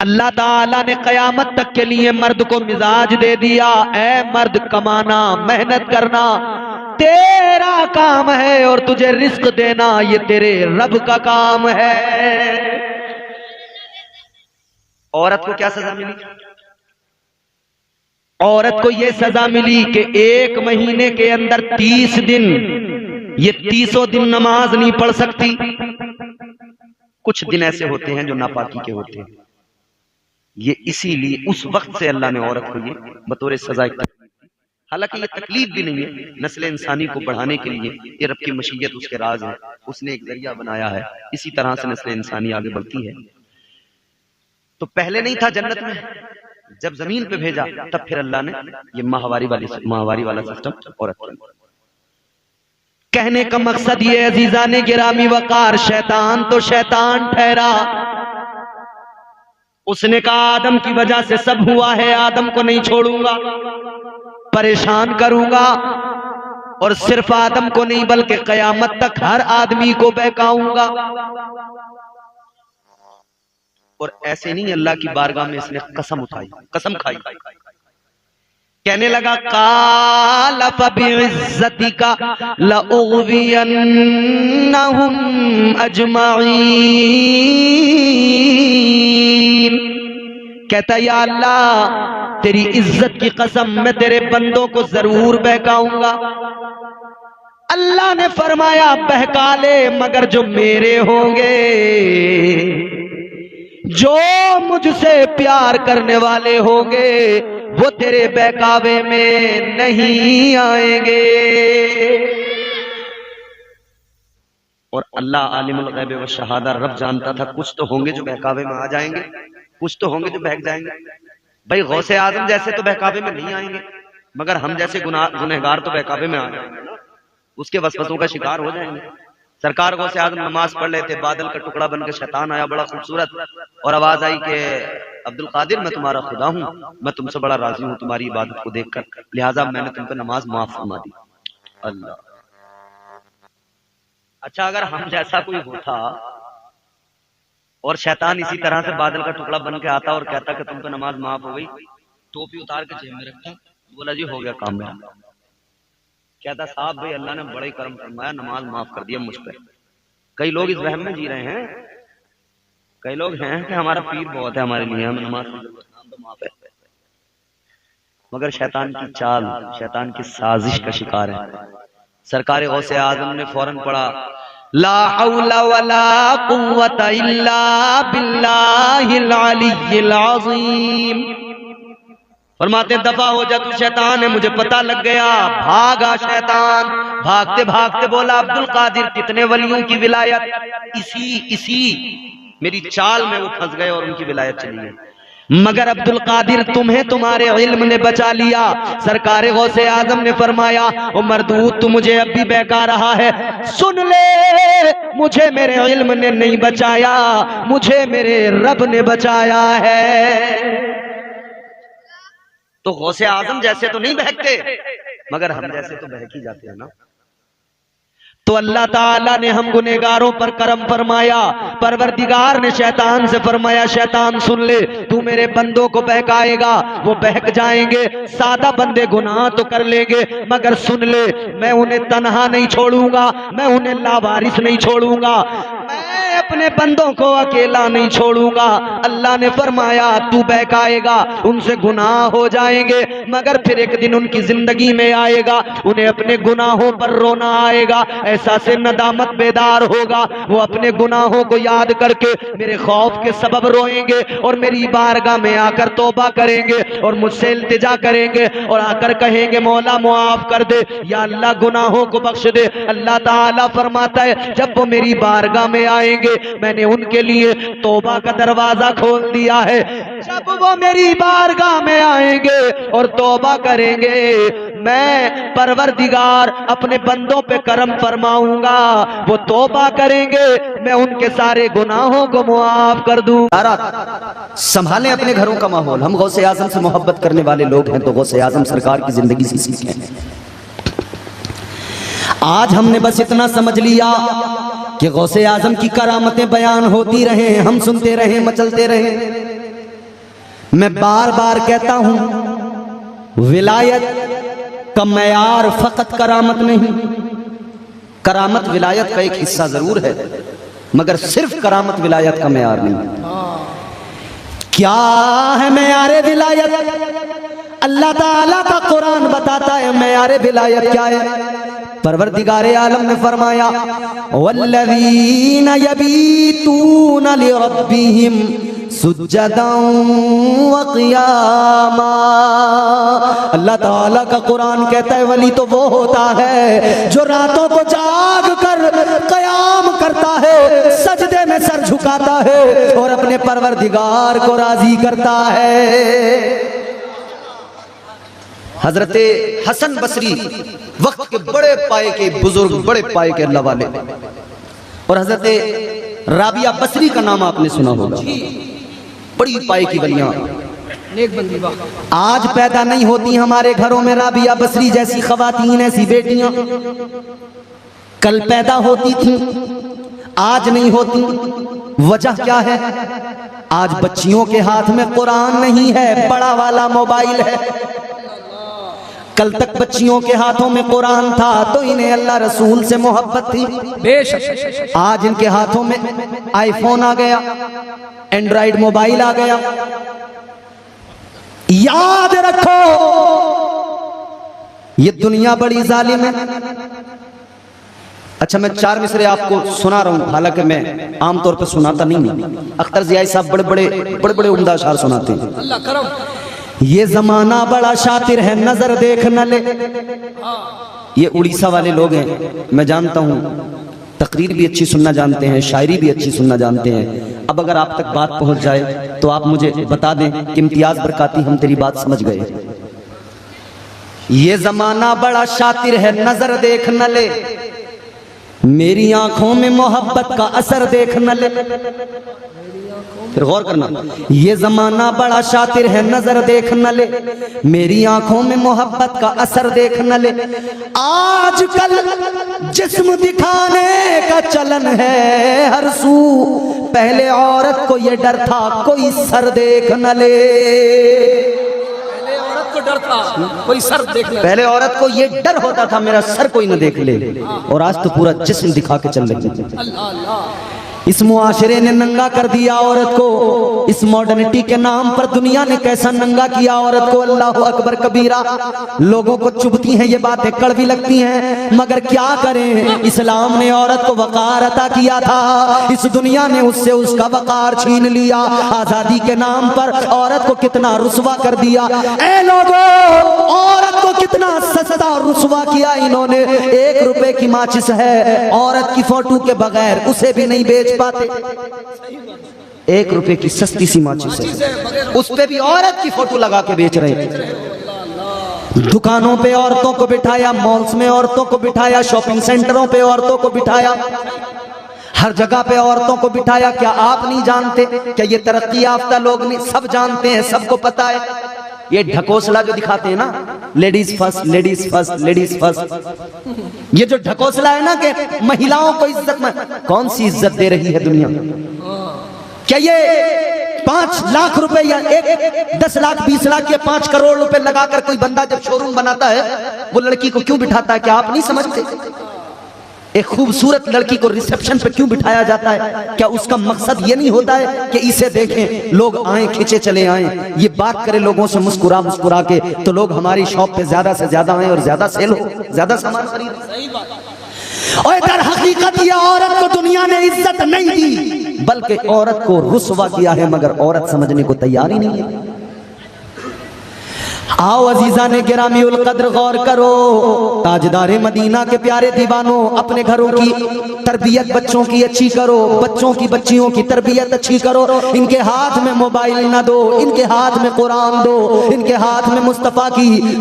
अल्लाह ताला ने कयामत तक के लिए मर्द को मिजाज दे दिया, ऐ मर्द कमाना, मेहनत करना तेरा काम है, और तुझे रिस्क देना ये तेरे रब का काम है। औरत को क्या सजा मिली? औरत को यह सजा मिली कि 1 महीने के अंदर 30 दिन, ये 30 दिन नमाज नहीं पढ़ सकती। कुछ दिन ऐसे होते हैं जो नापाकी के होते हैं, ये इसीलिए उस वक्त से अल्लाह ने औरत को ये बतौर सजा, हालांकि ये तकलीफ भी नहीं है, नस्ल इंसानी को बढ़ाने के लिए ये रब की मशीयत, उसके राज है, उसने एक जरिया बनाया है, इसी तरह से नस्ल इंसानी आगे बढ़ती है। तो पहले नहीं था जन्नत में, जब जमीन पे भेजा तब फिर अल्लाह ने ये माहवारी वाला सिस्टम औरत के अंदर। कहने का मकसद ये अजीजा ने गिरामी वकार, शैतान तो शैतान ठहरा, उसने कहा आदम की वजह से सब हुआ है, आदम को नहीं छोड़ूंगा, परेशान करूंगा, और सिर्फ आदम को नहीं बल्कि कयामत तक हर आदमी को बहकाऊंगा। और ऐसे नहीं, अल्लाह की बारगाह में इसने कसम उठाई, कसम खाई, कहने लगा काला फबिइज्जतिका लउग़वियन्नहुम अजमईन। कहता या अल्लाह तेरी इज्जत की कसम, मैं तेरे बंदों को जरूर बहकाऊंगा। अल्लाह ने फरमाया बहका ले, मगर जो मेरे होंगे, जो मुझसे प्यार करने वाले होंगे, वो तेरे बहकावे में नहीं आएंगे। और अल्लाह आलिमुल गैब व शहादा, रब जानता था कुछ तो होंगे जो बहकावे में आ जाएंगे, कुछ तो होंगे जो बहक जाएंगे। भाई गौसे आजम जैसे तो बहकावे में नहीं आएंगे, मगर हम जैसे गुनहगार तो बहकावे में आ जाएंगे ना, उसके वसवसों का शिकार हो जाएंगे। सरकार गौसे आजम नमाज पढ़ लेते, बादल का टुकड़ा बन के शैतान आया बड़ा खूबसूरत, और आवाज आई कि अब्दुल कादिर मैं तुम्हारा खुदा हूं, मैं तुमसे बड़ा राजी हूं तुम्हारी इबादत को देखकर, लिहाजा मैंने तुम पे नमाज माफ फरमा दी। अल्लाह। अच्छा अगर हम जैसा कोई होता और शैतान इसी तरह से बादल का टुकड़ा बन के आता और कहता कि तुम पे नमाज माफ हो गई, टोपी उतार के जेब में रखता, बोला जी हो गया काम मेरा, कहता साहब भाई अल्लाह ने बड़ा ही कर्म फरमाया, नमाज माफ कर दिया मुझ पर। कई लोग इस वहम में जी रहे हैं, कई लोग हैं कि हमारा पीर बहुत है हमारे लिए, हमें नमाज माफ है, मगर शैतान की चाल, शैतान की साजिश का शिकार है। सरकार गौसे आजम ने फौरन पढ़ा ला हौला वला कुव्वता इल्ला बिल्लाहिल अलिय्यिल अज़ीम। फरमाते दफा हो जा तू शैतान है, मुझे पता लग गया। भागा शैतान, भागते भागते बोला अब्दुल कादिर कितने वलियों की विलायत इसी मेरी चाल में वो फंस गए और उनकी विलायत चली गई, मगर अब्दुल कादिर तुम्हें तुम्हारे इल्म ने बचा लिया। सरकार गौसे आजम ने फरमाया ओ मरदूद तू मुझे अब भी बहका रहा है, सुन ले मुझे मेरे इल्म ने नहीं बचाया, मुझे मेरे रब ने बचाया है। तो गौसे आजम जैसे तो नहीं बहकते, मगर हम जैसे तो बहक ही जाते हैं ना। तो अल्लाह ताला ने हम गुनेगारों पर करम फरमाया। परवरदिगार ने शैतान से फरमाया शैतान सुन ले, तू मेरे बंदों को बहकाएगा, वो बहक जाएंगे, सादा बंदे गुनाह तो कर लेंगे, मगर सुन ले मैं उन्हें तन्हा नहीं छोड़ूंगा, मैं उन्हें लावारिस नहीं छोड़ूंगा, मैं अपने बंदों को अकेला नहीं छोड़ूंगा। अल्लाह ने फरमाया तू बहकाएगा, उनसे गुनाह हो जाएंगे, मगर फिर एक दिन उनकी जिंदगी में आएगा, उन्हें अपने गुनाहों पर रोना आएगा, ऐसा से नदामत बेदार होगा, वो अपने गुनाहों को याद करके मेरे खौफ के सबब रोएंगे और मेरी बारगाह में आकर तौबा करेंगे और मुझसे इल्तिजा करेंगे और आकर कहेंगे मौला मुआफ कर दे, या अल्लाह गुनाहों को बख्श दे। अल्लाह ताला फरमाता है जब वो मेरी बारगाह में आएंगे मैंने उनके लिए तौबा का दरवाजा खोल दिया है। जब वो मेरी बारगाह में आएंगे और तौबा करेंगे मैं परवरदिगार अपने बंदों पे करम फरमाऊंगा, वो तौबा करेंगे, मैं उनके सारे गुनाहों को मुआफ कर दूं। संभालें अपने घरों का माहौल। हम गौसे आजम से मोहब्बत करने वाले लोग हैं तो गौसे आजम सरकार की जिंदगी से सीखें। आज हमने बस इतना समझ लिया कि गौसे आजम की करामतें बयान होती रहे, हम सुनते रहे, मचलते रहे। मैं बार बार कहता हूं, विलायत का मयार फकत करामत नहीं। करामत विलायत का एक हिस्सा जरूर है, मगर सिर्फ करामत विलायत का मयार नहीं। क्या है मयारे विलायत? अल्लाह ताला का कुरान बताता है मयारे विलायत क्या है। परवरदिगारे आलम ने फरमाया, वल्लज़ीना यबीतूना लिरब्बिहिम सुज्जदन व क़ियामा। अल्लाह ताला का कुरान कहता है वली तो वो होता है जो रातों को जाग कर क़याम करता है, सजदे में सर झुकाता है और अपने परवरदिगार को राजी करता है। हजरत हसन बसरी वक्त के बड़े पाए के बुजुर्ग, बड़े पाए के अल्लाह वाले, और हजरत राबिया बसरी का नाम आपने सुना होगा, बड़ी पाए की बलियां। आज पैदा नहीं होती हमारे घरों में राबिया बसरी जैसी खवातीन, ऐसी बेटियां। कल पैदा होती थी, आज नहीं होती। वजह क्या है? आज बच्चियों के हाथ में कुरान नहीं है, बड़ा वाला मोबाइल है। कल तक बच्चियों के हाथों में कुरान था तो इन्हें अल्लाह रसूल से मोहब्बत थी बेशक। आज इनके हाथों में आईफोन आ गया, एंड्रॉइड मोबाइल आ गया। याद रखो ये दुनिया बड़ी जालिम है। अच्छा, मैं 4 मिसरे आपको सुना रहा हूं, हालांकि मैं आमतौर पर सुनाता नहीं हूं। अख्तर जियाई साहब बड़े बड़े उम्दा अशार सुनाते हैं। अल्लाह करम। ये जमाना बड़ा शातिर है, नजर देख न ले। ये उड़ीसा वाले लोग हैं, मैं जानता हूं, तकरीर भी अच्छी सुनना जानते हैं, शायरी भी अच्छी सुनना जानते हैं। अब अगर आप तक बात पहुंच जाए तो आप मुझे बता दें कि इम्तियाज बरकाती हम तेरी बात समझ गए। ये जमाना बड़ा शातिर है, नजर देख न ले, मेरी आंखों में मोहब्बत का असर देख न ले। फिर गौर करना, ये जमाना बड़ा शातिर है, नजर देख न ले, मेरी आंखों में मोहब्बत का असर देख न ले। आजकल जिस्म दिखाने का चलन है हर सू, पहले औरत को ये डर था कोई सर देख न ले। डर था कोई सर देख ले। पहले औरत को ये डर होता था मेरा सर कोई न देख ले, और आज तो पूरा जिस्म दिखा के चल रही है। इस मुआशरे ने नंगा कर दिया औरत को, इस मॉडर्निटी के नाम पर दुनिया ने कैसा नंगा किया औरत को। अल्लाह अकबर कबीरा। लोगों को चुभती हैं ये बातें, कड़वी लगती हैं, मगर क्या करें, इस्लाम ने औरत को वकार अता किया था, इस दुनिया ने उससे उसका वकार छीन लिया। आजादी के नाम पर औरत को कितना रुसवा कर दिया। ऐ लोगों, औरत को कितना सस्ता रुसवा किया इन्होंने। 1 रुपए की माचिस है, औरत की फोटो के बगैर उसे भी नहीं बेच पाते। 1 रुपए की सस्ती सी माचिस है, उस पे भी औरत की फोटो लगा के बेच रहे हैं। दुकानों पे औरतों को बिठाया, मॉल्स में औरतों को बिठाया, शॉपिंग सेंटरों पे औरतों को बिठाया, हर जगह पे औरतों को बिठाया। क्या आप नहीं जानते? क्या ये तरक्की याफ्ता लोग नहीं? सब जानते हैं, सबको पता है। ये ढकोसला जो दिखाते हैं ना, ladies first, ladies first, ladies first, ये जो ढकोसला है ना कि महिलाओं को इज्जत में, कौन सी इज्जत दे रही है दुनिया? क्या ये 5 लाख रुपए या 10 लाख 20 लाख या 5 करोड़ रुपए लगाकर कोई बंदा जब शोरूम बनाता है, वो लड़की को क्यों बिठाता है? क्या आप नहीं समझते? एक खूबसूरत लड़की को रिसेप्शन पे क्यों बिठाया जाता है? क्या उसका मकसद ये नहीं होता है कि इसे देखें, लोग आए, खींचे चले आए, ये बात करें लोगों से मुस्कुरा मुस्कुरा के, तो लोग हमारी शॉप पे ज्यादा से ज्यादा आए और ज्यादा सेल हो, ज्यादा सामान खरीदें। और दर हकीकत ये औरत को दुनिया ने इज्जत नहीं दी, बल्कि औरत को रुसवा किया है, मगर औरत समझने को तैयार ही नहीं है। आओ अजीजा ने गिरामी उल कद्र गौर करो, ताजदारे मदीना के प्यारे दीवानों, अपने घरों की तरबियत बच्चों की अच्छी करो, बच्चों की बच्चियों की तरबियत अच्छी करो। इनके हाथ में मोबाइल ना दो, इनके हाथ में कुरान दो, इनके हाथ में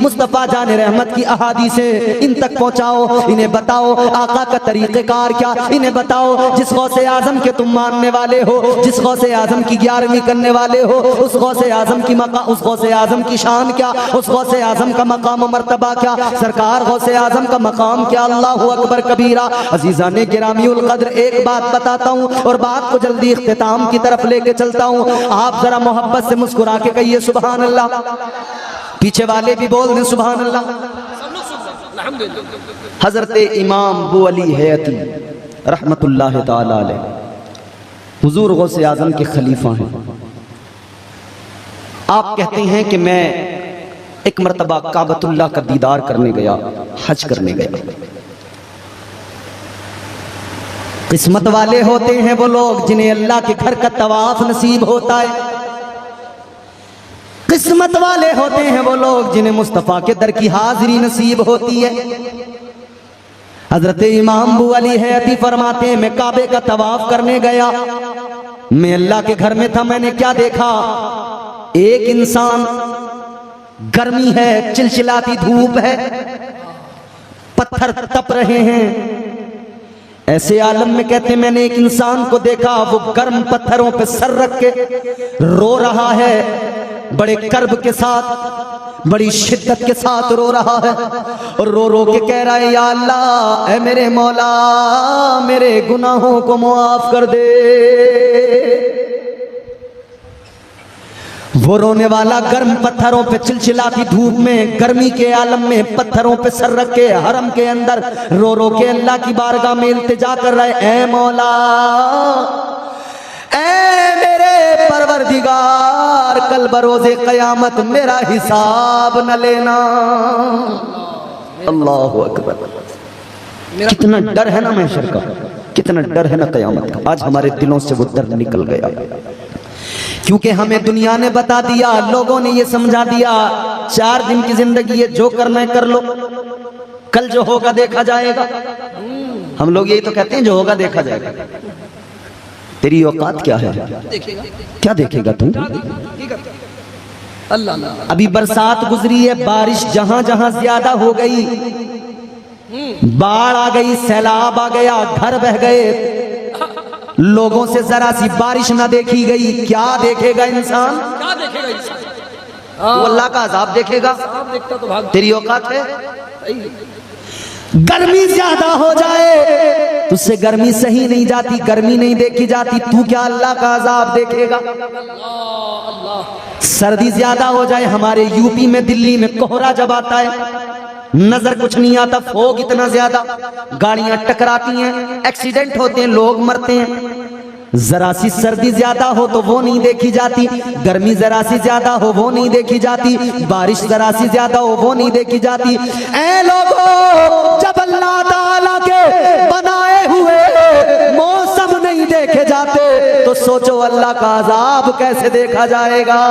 मुस्तफा जाने रहमत की अहादीसे इन तक पहुंचाओ। इन्हें बताओ आका का तरीक़ेकार क्या, इन्हें बताओ जिस गौसे आजम के तुम मानने वाले हो, जिस गौसे आजम की 11वीं करने वाले हो, उस गौसे आजम की शान क्या, उस गौसे आजम का मकाम मर्तबा क्या, सरकार गौसे आजम का मकाम क्या। अल्लाहु अकबर कबीरा। अजीजा ने गिरामी उल कद्र, एक बात बताता हूँ और बात को जल्दी इख्तिताम की तरफ लेके चलता हूँ। आप जरा मोहब्बत से मुस्कुरा के कहिए सुभान अल्लाह, पीछे वाले भी बोल दें सुभान अल्लाह। हजरत इमाम अबू अली हयाती रहमतुल्लाह ताला अलैह हुजूर गौसे आजम के खलीफा हैं। आप कहते हैं कि मैं एक मर्तबा काबतुल्लाह का दीदार करने गया, हज करने गया। किस्मत वाले होते हैं वो लोग जिन्हें अल्लाह के घर का तवाफ नसीब होता है। किस्मत वाले होते हैं वो लोग जिन्हें मुस्तफा के दर की हाजिरी नसीब होती है। हजरत इमाम अबू अली हयाती फरमाते हैं, मैं काबे का तवाफ करने गया, मैं अल्लाह के घर में था। मैंने क्या देखा, एक इंसान, गर्मी है, चिलचिलाती धूप है, पत्थर तप रहे हैं। ऐसे आलम में कहते मैंने एक इंसान को देखा, वो गर्म पत्थरों पे सर रख के रो रहा है, बड़े कर्ब के साथ, बड़ी शिद्दत के साथ रो रहा है और रो रो के कह रहा है, या अल्लाह, ऐ मेरे मौला, मेरे गुनाहों को मुआफ कर दे। वो रोने वाला गर्म पत्थरों पे, चिलचिलाती धूप में, गर्मी के आलम में पत्थरों पे सर रख के हरम के अंदर रो रो के अल्लाह की बारगाह में इल्तिजा कर रहे, ऐ मौला, ऐ मेरे परवरदिगार, कल बरोज़े क़यामत मेरा हिसाब न लेना। अल्लाहु अकबर। कितना डर है ना महशर का, कितना डर है ना क़यामत का। आज हमारे दिलों से वो डर निकल गया, क्योंकि हमें दुनिया ने बता दिया, लोगों ने ये समझा दिया, 4 दिन की जिंदगी है, जो करना है कर लो, कल जो होगा देखा जाएगा। हम लोग यही तो कहते हैं, जो होगा देखा जाएगा। तेरी औकात क्या है, क्या देखेगा तू? अल्लाह। अभी बरसात गुजरी है, बारिश जहां जहां ज्यादा हो गई, बाढ़ आ गई, सैलाब आ गया, घर बह गए, लोगों से जरा सी बारिश ना देखी गई, क्या देखेगा इंसान? क्या देखेगा इंसान? वो अल्लाह का अजाब देखेगा। तो भाग। तेरी औकात है? गर्मी ज्यादा हो जाए, तुझसे गर्मी सही नहीं जाती, गर्मी नहीं देखी जाती, तू क्या अल्लाह का अजाब देखेगा? सर्दी ज्यादा हो जाए, हमारे यूपी में, दिल्ली में कोहरा जब आता है, नजर कुछ नहीं आता, फोग इतना ज्यादा, गाड़ियां टकराती हैं, एक्सीडेंट होते हैं, लोग मरते हैं। जरा सी सर्दी ज्यादा हो तो वो नहीं देखी जाती, गर्मी जरा सी ज्यादा हो वो नहीं देखी जाती, बारिश जरा सी ज्यादा हो वो नहीं देखी जाती। ऐ लोगों, जब अल्लाह ताला के बनाए हुए मौसम नहीं देखे जाते तो सोचो अल्लाह का अजाब कैसे देखा जाएगा।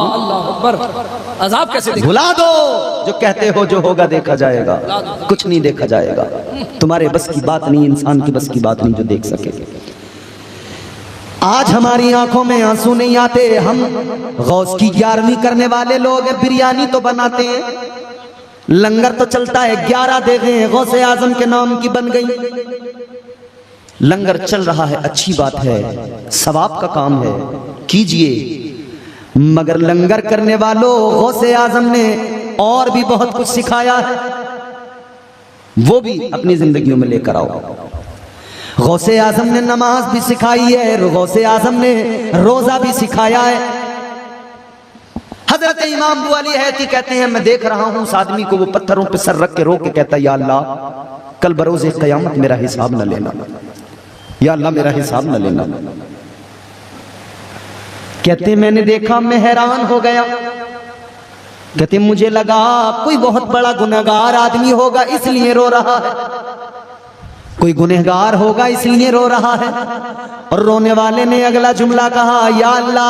अल्लाह अकबर। अजाब कैसे देखा? भुला दो जो कहते हो जो होगा देखा जाएगा, कुछ नहीं देखा जाएगा। तुम्हारे बस की बात नहीं, इंसान की बस की बात नहीं जो देख सके। आज हमारी आंखों में आंसू नहीं आते, हम गौस की 11वीं करने वाले लोग हैं, बिरयानी तो बनाते हैं, लंगर तो चलता है, 11 दे गए, गौसे आजम के नाम की बन गई, लंगर चल रहा है, अच्छी बात है, सवाब का काम है, कीजिए। मगर लंगर करने वालों, गौसे आजम ने और भी बहुत कुछ सिखाया है, वो भी अपनी जिंदगियों में लेकर आओ। गौसे आजम ने नमाज भी सिखाई है, गौसे आजम ने रोजा भी सिखाया है। हजरत इमाम अबू अली हयाती कहते हैं, मैं देख रहा हूं उस आदमी को, वो पत्थरों पे सर रख के रो के कहता है, या अल्लाह, कल बरोज़े क़यामत मेरा हिसाब न लेना, या अल्लाह मेरा हिसाब न लेना। कहते मैंने देखा, मैं हैरान हो गया। कहते मुझे लगा कोई बहुत बड़ा गुनहगार आदमी होगा इसलिए रो रहा है। कोई गुनहगार होगा इसलिए रो रहा है। और रोने वाले ने अगला जुमला कहा, या अल्लाह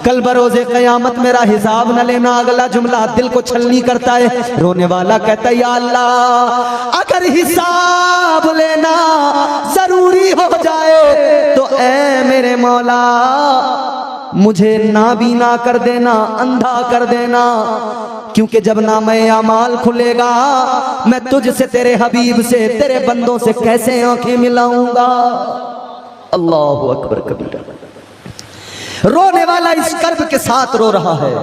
कल बरोज़े क़यामत मेरा हिसाब न लेना। अगला जुमला दिल को छलनी करता है। रोने वाला कहता है, या अल्लाह अगर हिसाब लेना जरूरी हो जाए तो ऐ मेरे मौला मुझे नाबीना कर देना, अंधा कर देना, क्योंकि जब नामे अमाल खुलेगा मैं तुझसे, तेरे हबीब से, तेरे बंदों से कैसे आंखें मिलाऊंगा। अल्लाहु अकबर कबीरा। रोने वाला इस कर्ब के साथ रो रहा है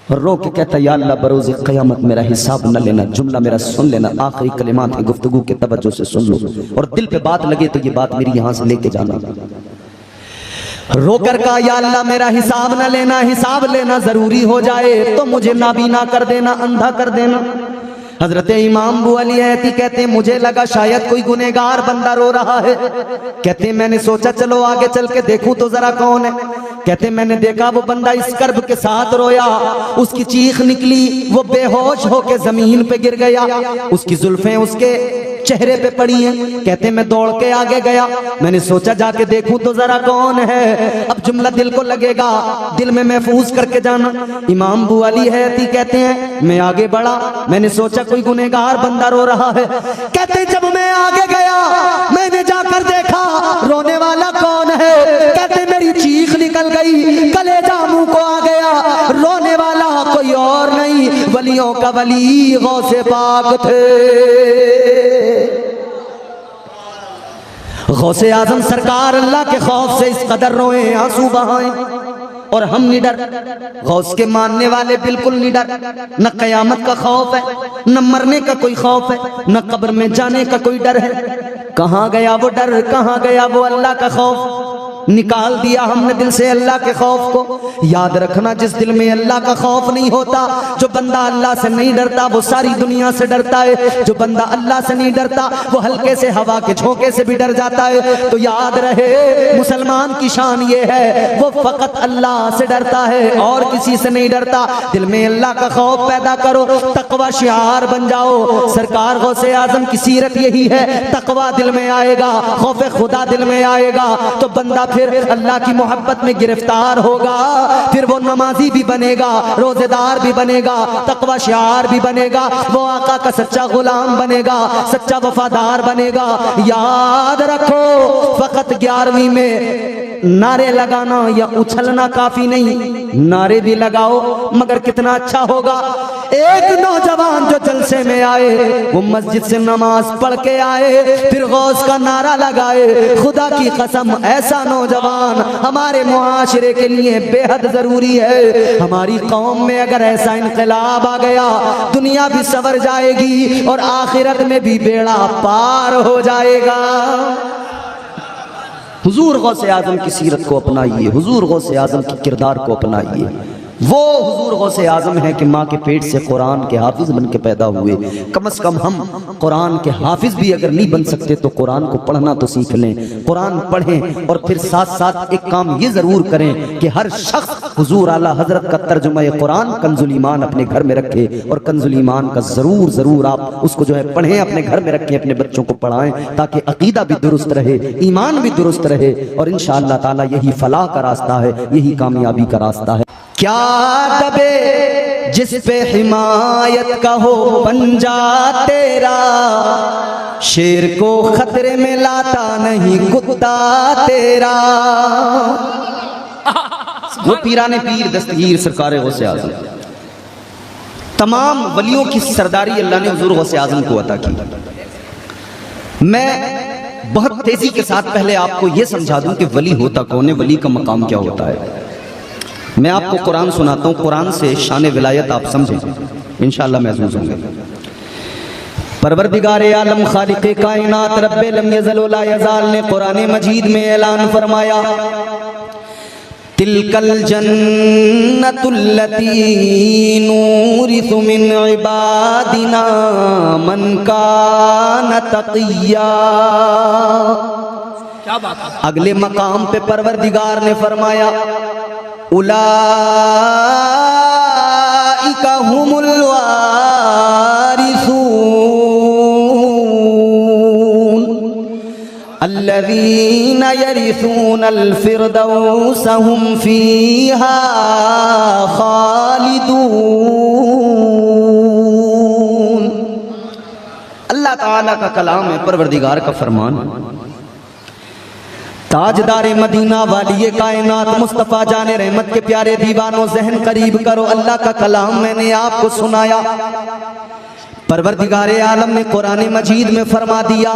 और रो के कहता, या अल्लाह बरोज़े क़यामत मेरा हिसाब न लेना। जुमला मेरा सुन लेना, आखिरी कलिमात है, गुफ्तगू के तवज्जो से सुन लो और दिल पे बात लगे तो ये बात मेरी यहां से लेके जाना। रोकर का, या अल्लाह मेरा हिसाब न लेना, हिसाब लेना जरूरी हो जाए तो मुझे नाबीना कर देना, अंधा कर देना। हजरत इमाम अबू अली हयती कहते, मुझे लगा शायद कोई गुनहगार बंदा रो रहा है। कहते मैंने सोचा चलो आगे चल के देखूं तो जरा कौन है। कहते मैंने देखा वो बंदा इस कर्ब के साथ रोया, उसकी चीख निकली, वो बेहोश होके जमीन पे गिर गया, उसकी जुल्फें उसके चेहरे पे पड़ी हैं। कहते मैं दौड़ के आगे गया, मैंने सोचा जाके देखूं तो जरा कौन है। अब जुमला दिल को लगेगा, दिल में महफूज करके जाना। इमाम अबू अली हयती कहते हैं मैं आगे बढ़ा, मैंने सोचा कोई गुनहगार बंदा रो रहा है। कहते जब मैं आगे गया मैंने जाकर देखा रोने वाला कौन है। कहते मेरी चीख निकल गई, कलेजा मुंह को आ गया। रोने वाला कोई और नहीं, वलियों का वली गौसे पाक थे। गौसे आजम सरकार अल्लाह के खौफ से इस कदर रोए, आंसू बहाए और हम निडर। गौस के मानने वाले बिल्कुल निडर, न कयामत का खौफ है, न मरने का कोई खौफ है, न कब्र में जाने का कोई डर है। कहाँ गया वो डर, कहाँ गया वो अल्लाह का खौफ। निकाल दिया हमने दिल से अल्लाह के खौफ को। याद रखना जिस दिल में अल्लाह का खौफ नहीं होता, जो बंदा अल्लाह से नहीं डरता वो सारी दुनिया से डरता है। जो बंदा अल्लाह से नहीं डरता वो हल्के से हवा के झोंके से भी डर जाता है। तो याद रहे मुसलमान की शान ये है, वो फकत अल्लाह से डरता है और किसी से नहीं डरता। दिल में अल्लाह का खौफ पैदा करो, तकवा शिआर बन जाओ। सरकार गौसे आजम की सीरत यही है, तकवा दिल में आएगा, खौफ खुदा दिल में आएगा तो बंदा फिर अल्लाह की मोहब्बत में गिरफ्तार होगा। फिर वो नमाजी भी बनेगा, रोजेदार भी बनेगा, तकवा शिआर भी बनेगा, वो आका का सच्चा गुलाम बनेगा, सच्चा वफादार बनेगा। याद रखो फकत 11वीं में नारे लगाना या उछलना काफी नहीं, नारे भी लगाओ मगर कितना अच्छा होगा। एक नौजवान जो जलसे में आए वो मस्जिद से नमाज पढ़ के आए, फिर गौस का नारा लगाए। खुदा की कसम ऐसा नौजवान हमारे मुआशरे के लिए बेहद जरूरी है। हमारी कौम में अगर ऐसा इनकलाब आ गया दुनिया भी सवर जाएगी और आखिरत में भी बेड़ा पार हो जाएगा। हुजूर गौसे आजम की सीरत को अपनाइए, हुजूर गौसे आजम के किरदार को अपनाइए। वो हुजूर गौसे आजम है कि माँ के पेट से कुरान के हाफिज बन के पैदा हुए। कम से कम हम कुरान के हाफिज भी अगर नहीं बन सकते तो कुरान को पढ़ना तो सीख लें, कुरान पढ़ें और फिर साथ साथ एक काम ये जरूर करें कि हर शख्स हुजूर आला हजरत का तर्जुमा कुरान कंजुल ईमान अपने घर में रखे और कंजुल ईमान का जरूर जरूर आप उसको जो है पढ़ें, अपने घर में रखें, अपने बच्चों को पढ़ाएं ताकि अकीदा भी दुरुस्त रहे, ईमान भी दुरुस्त रहे और इंशाअल्लाह ताला यही फलाह का रास्ता है, यही कामयाबी का रास्ता है। क्या दबे जिस पे हिमायत का हो पंजा तेरा, शेर को खतरे में लाता नहीं कुत्ता तेरा। वो पीराने पीर दस्तगीर सरकार गौसे आजम, तमाम वलियों की सरदारी अल्लाह ने हुजूर गौसे आजम को अता की। मैं बहुत तेजी के साथ पहले आपको यह समझा दूं कि वली होता कौन है, वली का मकाम क्या होता है। मैं आपको कुरान सुनाता हूँ, कुरान से शान विलायत आप समझें, इंशाअल्लाह महसूस होंगे। परवरदिगार आलम खालिक़े कायनात रब्बे लम यज़ल व ला यज़ाल ने कुरान मजीद में ऐलान फरमाया, तिलकल जन्नतुल्लती नूरिसु मिन इबादिना मन कान तक़िया। क्या बात है। अगले मकाम पे परवरदिगार ने फरमाया, उलाइका हुमुल वारिसून, अल्लज़ीना यरिसूनल फिरदौस हुम फीहा खालिदून। अल्लाह ताला का कलाम है, परवरदिगार का फरमान। ताजदारे मदीना वाली कायनात मुस्तफ़ा जाने रहमत के प्यारे दीवानों, जहन करीब करो, अल्लाह का कलाम मैंने आपको सुनाया। परवरदिगारे आलम ने कुरान मजीद में फरमा दिया,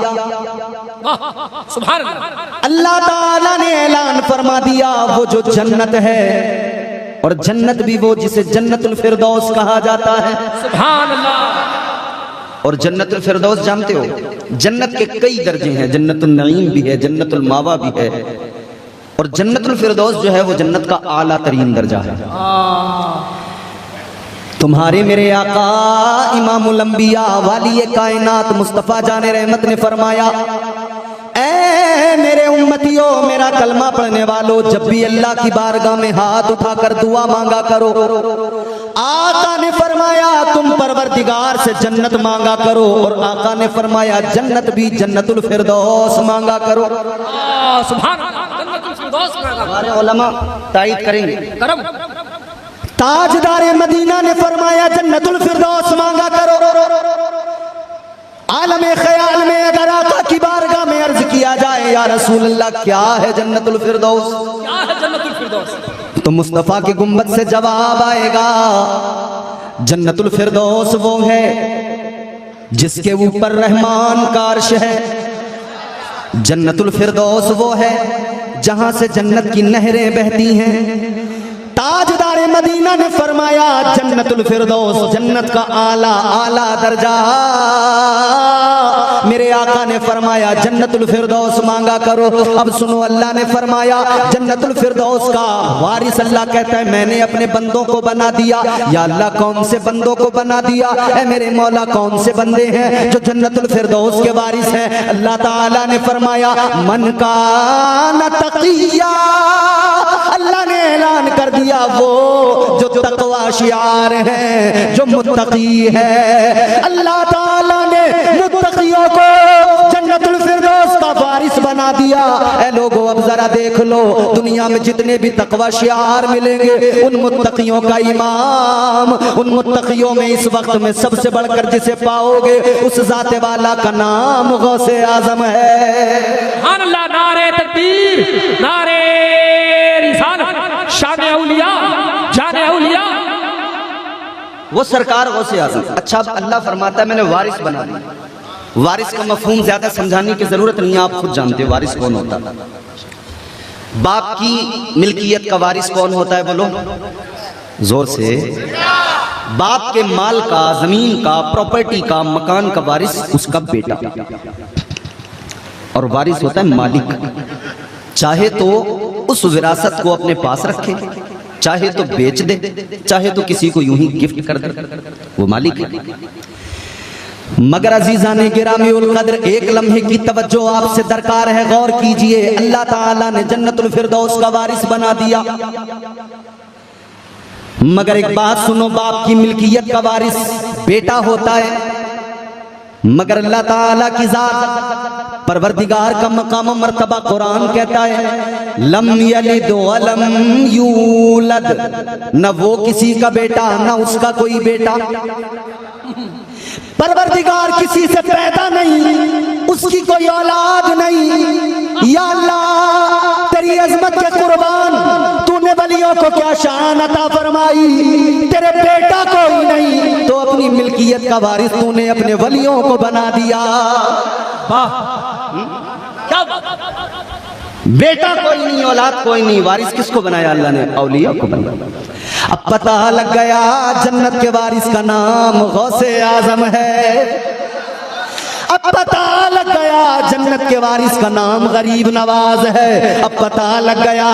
सुभान अल्लाह। अल्लाह ताला ने ऐलान फरमा दिया, वो जो जन्नत है, और जन्नत भी वो जिसे जन्नतुल फिरदौस कहा जाता है। सुभान अल्लाह। और जन्नतुल फिरदौस जानते हो, जन्नत के कई दर्जे हैं, जन्नतुल नईम भी है, जन्नतुल मावा भी है, और जन्नतुल फिरदौस जो है वो जन्नत का आला तरीन दर्जा है। तुम्हारे मेरे आका इमामुल अंबिया वाली कायनात मुस्तफ़ा जाने रहमत ने फरमाया, ऐ मेरे उम्मतियों, मेरा कलमा पढ़ने वालों, जब भी अल्लाह की बारगाह में हाथ उठाकर दुआ मांगा करो, आका ने फरमाया तुम परवरदिगार से जन्नत मांगा करो, और आका ने फरमाया जन्नत भी जन्नतुल फिरदौस मांगा करो। सुभान अल्लाह। जन्नतुल फिरदौस मांगा। हमारे उलमा तायीद करेंगे। करम। ताजदारे मदीना ने फरमाया जन्नतुल फिरदौस मांगा करो। आलमे ख्याल में अगर आका की बारगाह में अर्ज किया जाए, या रसूल अल्लाह क्या है जन्नतुल फिरदौस, क्या है जन्नतुल फिरदौस, तो मुस्तफ़ा की गुंबद से जवाब आएगा, जन्नतुल फिरदौस वो है जिसके ऊपर रहमान का अर्श है। जन्नतुल फिरदौस वो है जहां से जन्नत की नहरें बहती हैं। ताजदारे मदीना ने फरमाया जन्नतुल फिरदौस जन्नत का आला आला दर्जा। मेरे आका ने फरमाया जन्नतुल फिरदौस मांगा करो। अब सुनो, अल्लाह ने फरमाया जन्नतुल फिरदौस का वारिस अल्लाह कहता है मैंने अपने बंदों को बना दिया। या अल्लाह कौन से बंदों को बना दिया? ऐ मेरे मौला कौन से बंदे हैं जो जन्नतुल फिरदौस के वारिस हैं? अल्लाह ताला ने फरमाया मन काना तकिया। अल्लाह ने ऐलान कर दिया वो जो तकवा शियार है, जो मुत्तकी है। अल्लाह ताला ने मुत्तकियों को जन्नतुल फिरदौस का वारिस बना दिया। ऐ लोगों अब जरा देख लो, दुनिया में जितने भी तकवा शियार मिलेंगे उन मुत्तकियों का इमाम, उन मुत्तकियों में इस वक्त में सबसे बढ़कर जिसे पाओगे उस जाते वाला का नाम गौसे आजम है। सुभान अल्लाह। नारे तकबीर, नारे रिसालत, शान औलिया, जान औलिया। वो सरकार गौसे आजम। अच्छा, अब अल्लाह फरमाता है मैंने वारिस बना दिया। वारिस का मफहूम ज्यादा समझाने की जरूरत नहीं है, आप खुद जानते हो वारिस कौन होता है। बाप की मिल्कियत का वारिस कौन होता है? बोलो जोर से। बाप के माल का, जमीन का, प्रॉपर्टी का, मकान का वारिस उसका बेटा, और वारिस होता है मालिक। चाहे तो उस विरासत को अपने पास रखे, चाहे तो बेच दे, चाहे तो किसी को यूं ही गिफ्ट कर दे, वो मालिक है। मगर अजीजाने गिरामी उल कद्र, एक लम्हे की तवज्जो आपसे दरकार है, गौर कीजिए। अल्लाह ताला ने जन्नतुल फिरदौस का वारिस बना दिया। मगर एक बात सुनो, बाप की मिल्कियत का वारिस बेटा होता है। मगर अल्लाह ताला की जात परवरदिगार का मकाम मर्तबा कुरान कहता है लम यलिद वलम यूलद, न वो किसी का बेटा न उसका कोई बेटा। परवरदिगार किसी से पैदा नहीं, उसकी कोई औलाद नहीं। या अल्लाह तेरी अजमत के कुर्बान, तूने वलियों को क्या शान अता फरमाई, तेरे बेटा कोई नहीं तो अपनी मिल्कियत का वारिस तूने अपने वलियों को बना दिया। वाह, क्या बेटा कोई नहीं, औलाद कोई नहीं, वारिस किसको बनाया? अल्लाह ने औलिया को बनाया। अब पता लग गया जन्नत के वारिस का नाम गौसे आजम है। अब पता लग गया जन्नत के वारिस का नाम गरीब नवाज है। अब पता लग गया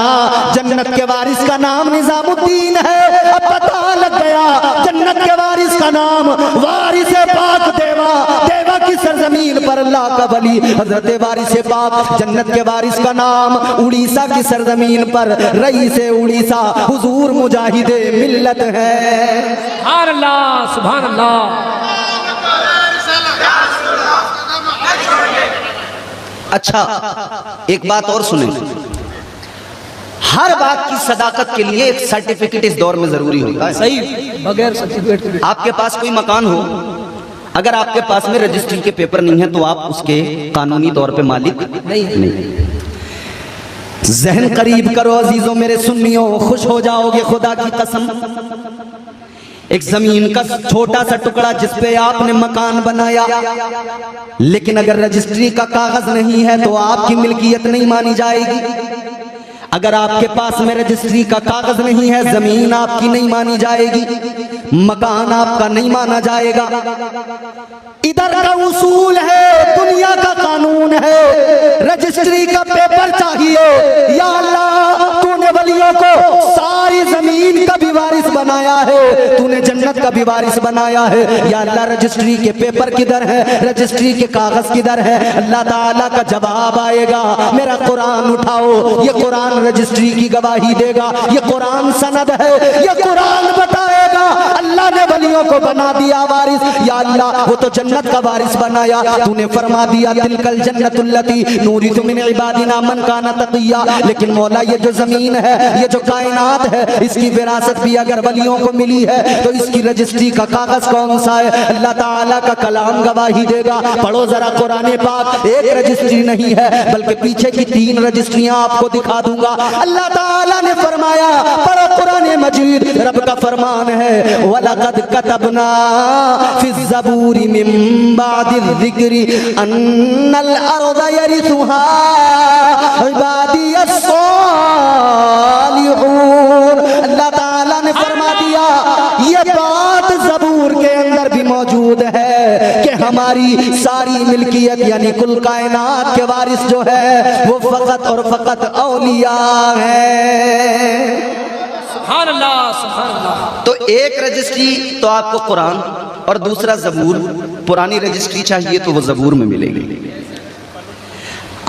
जन्नत के वारिस का नाम निजामुद्दीन है। अब पता लग गया जन्नत के वारिस का नाम वारिस पाक देवा, देवा की सरजमीन पर अल्लाह का वली हजरत वारिस पाक। जन्नत के वारिस का नाम उड़ीसा की सरजमीन पर रईस उड़ीसा हुजूर मुजाहिदे मिल्लत है। सुभान अल्लाह, सुभान अल्लाह। अच्छा, एक बात और सुने, हर बात की सदाकत के लिए एक सर्टिफिकेट इस दौर में जरूरी होता है। सही, बगैर सर्टिफिकेट के आपके पास कोई मकान हो, अगर आपके पास में रजिस्ट्री के पेपर नहीं है तो आप उसके कानूनी तौर पे मालिक नहीं। जहन करीब करो अजीजों मेरे सुन्नियों, खुश हो जाओगे खुदा की कसम। एक जमीन का छोटा सा टुकड़ा जिस पे आपने मकान बनाया, लेकिन अगर रजिस्ट्री का कागज नहीं है तो आपकी मिल्कियत नहीं मानी जाएगी। अगर आपके पास में रजिस्ट्री का कागज नहीं है, जमीन आपकी नहीं मानी जाएगी, मकान आपका नहीं माना जाएगा। इधर का उसूल है, दुनिया का कानून है, रजिस्ट्री का पेपर चाहिए। या अल्लाह, तूने वलियों को सारी जमीन का भी वारिस बनाया है, तूने जन्नत का भी वारिस बनाया है। या अल्लाह, रजिस्ट्री के पेपर किधर है, रजिस्ट्री के कागज किधर है? अल्लाह ताला का जवाब आएगा, मेरा कुरान उठाओ, ये कुरान रजिस्ट्री की गवाही देगा, ये कुरान सनद है, ये कुरान बताएगा अल्लाह ने वलियों को बना दिया वारिस। या अल्लाह, वो तो जन्नत का वारिस बनाया, तूने फरमा दिया तिलकल जन्नतुल्लती नूरिसु मिन इबादिना मन काना तकिया। लेकिन मौला, ये जो जमीन है, ये जो कायनात है, इसकी विरासत भी अगर वलियों को मिली है तो इसकी रजिस्ट्री का कागज कौन सा है? अल्लाह ताला का कलाम गवाही देगा। पढ़ो जरा कुरान पाक, एक रजिस्ट्री नहीं है बल्कि पीछे की 3 रजिस्ट्रियां आपको दिखा दूंगा। अल्लाह ताला ने फरमाया, पढ़ो कुरान मजीद, रब का फरमान है, वलक़द कतबना फ़िज़ ज़बूरि मिन बादिल ज़िक्रि अन्नल अर्ज़ यरिसुहा इबादियस सालिहून। अल्लाह ताला ने फरमा दिया, ये बात ज़बूर के अंदर भी मौजूद है कि हमारी सारी मिल्कियत यानी कुल कायनात के वारिस जो है वो फकत और फकत औलिया है। सुभान अल्लाह, सुभान अल्लाह। तो एक रजिस्ट्री तो आपको कुरान और दूसरा ज़बूर। पुरानी रजिस्ट्री चाहिए तो वो ज़बूर में मिलेगी।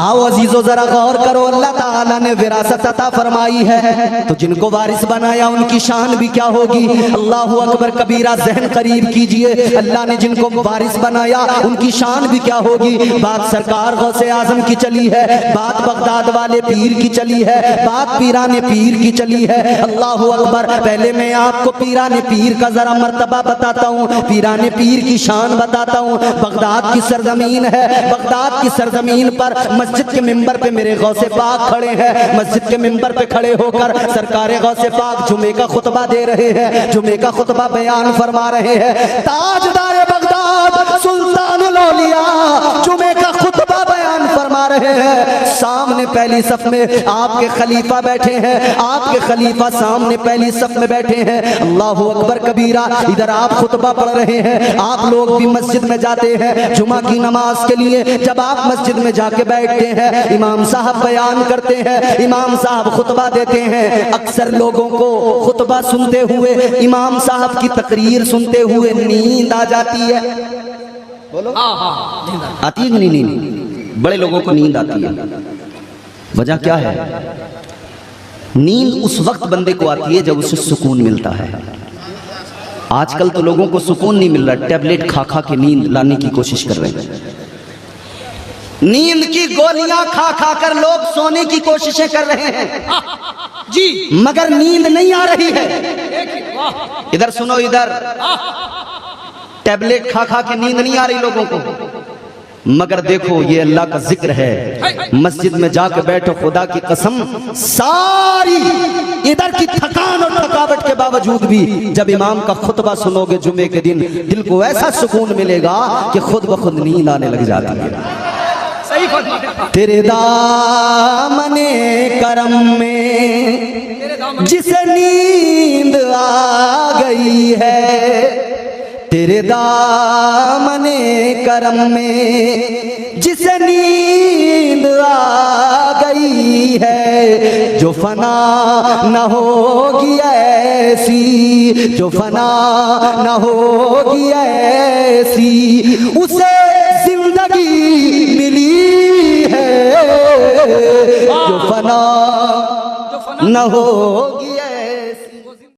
आओ अजीजों, जरा गौर करो, अल्लाह ताला ने विरासत अता फरमाई है तो जिनको वारिस बनाया उनकी शान भी क्या होगी? अल्लाहु अकबर कबीरा, जहन करीब कीजिए। अल्लाह ने जिनको वारिस बनाया उनकी शान भी क्या होगी? बात सरकार गौसे आजम की चली है, बात बगदाद वाले पीर की चली है, बात पीराने पीर की चली है। अल्लाहु अकबर। पहले मैं आपको पीराने पीर का जरा मर्तबा बताता हूँ, पीराने पीर की शान बताता हूँ। बगदाद की सरजमीन है, बगदाद की सरजमीन पर मस्जिद के मिंबर पे मेरे गौसे पाक खड़े हैं। मस्जिद के मिंबर पे खड़े होकर सरकारे गौसे पाक जुमे का खुतबा दे रहे हैं, जुमे का खुतबा बयान फरमा रहे हैं। ताजदार बगदाद सुल्तानुल औलिया जुमे का खुतबा बयान फरमा रहे हैं। सामने पहली सफ में आपके खलीफा बैठे हैं, आपके खलीफा सामने पहली सफ में बैठे हैं। अल्लाहु अकबर कबीरा। इधर आप खुतबा पढ़ रहे हैं, आप लोग भी मस्जिद में जाते हैं जुमा की नमाज के लिए। जब आप मस्जिद में जाके बैठते हैं, इमाम साहब बयान करते हैं, इमाम साहब खुतबा देते हैं। अक्सर लोगों को खुतबा सुनते हुए, इमाम साहब की तकरीर सुनते हुए नींद आ जाती है। बोलो, आती है कि नहीं नींद? बड़े लोगों को नींद आती है। वजह क्या है? नींद उस वक्त बंदे को आती है जब उसे सुकून मिलता है। आजकल तो लोगों को सुकून नहीं मिल रहा, टैबलेट खा खा के नींद लाने की कोशिश कर रहे हैं। नींद की गोलियां खा खा कर लोग सोने की कोशिशें कर रहे हैं जी, मगर नींद नहीं आ रही है। इधर सुनो, इधर टैबलेट खा खा के नींद नहीं आ रही लोगों को, मगर देखो ये अल्लाह का जिक्र है। मस्जिद में जाकर बैठो, खुदा की कसम सारी इधर की थकान और थकावट के बावजूद भी जब इमाम का खुतबा सुनोगे जुमे के दिन, दिल को ऐसा सुकून मिलेगा कि खुद ब खुद नींद आने लग जाती है। तेरे दामने करम में जिसे नींद आ गई है, तेरे दामने करम में जिसे नींद आ गई है, जो फना न होगी ऐसी, जो फना न होगी ऐसी, उसे जिंदगी मिली है, जो फना न होगी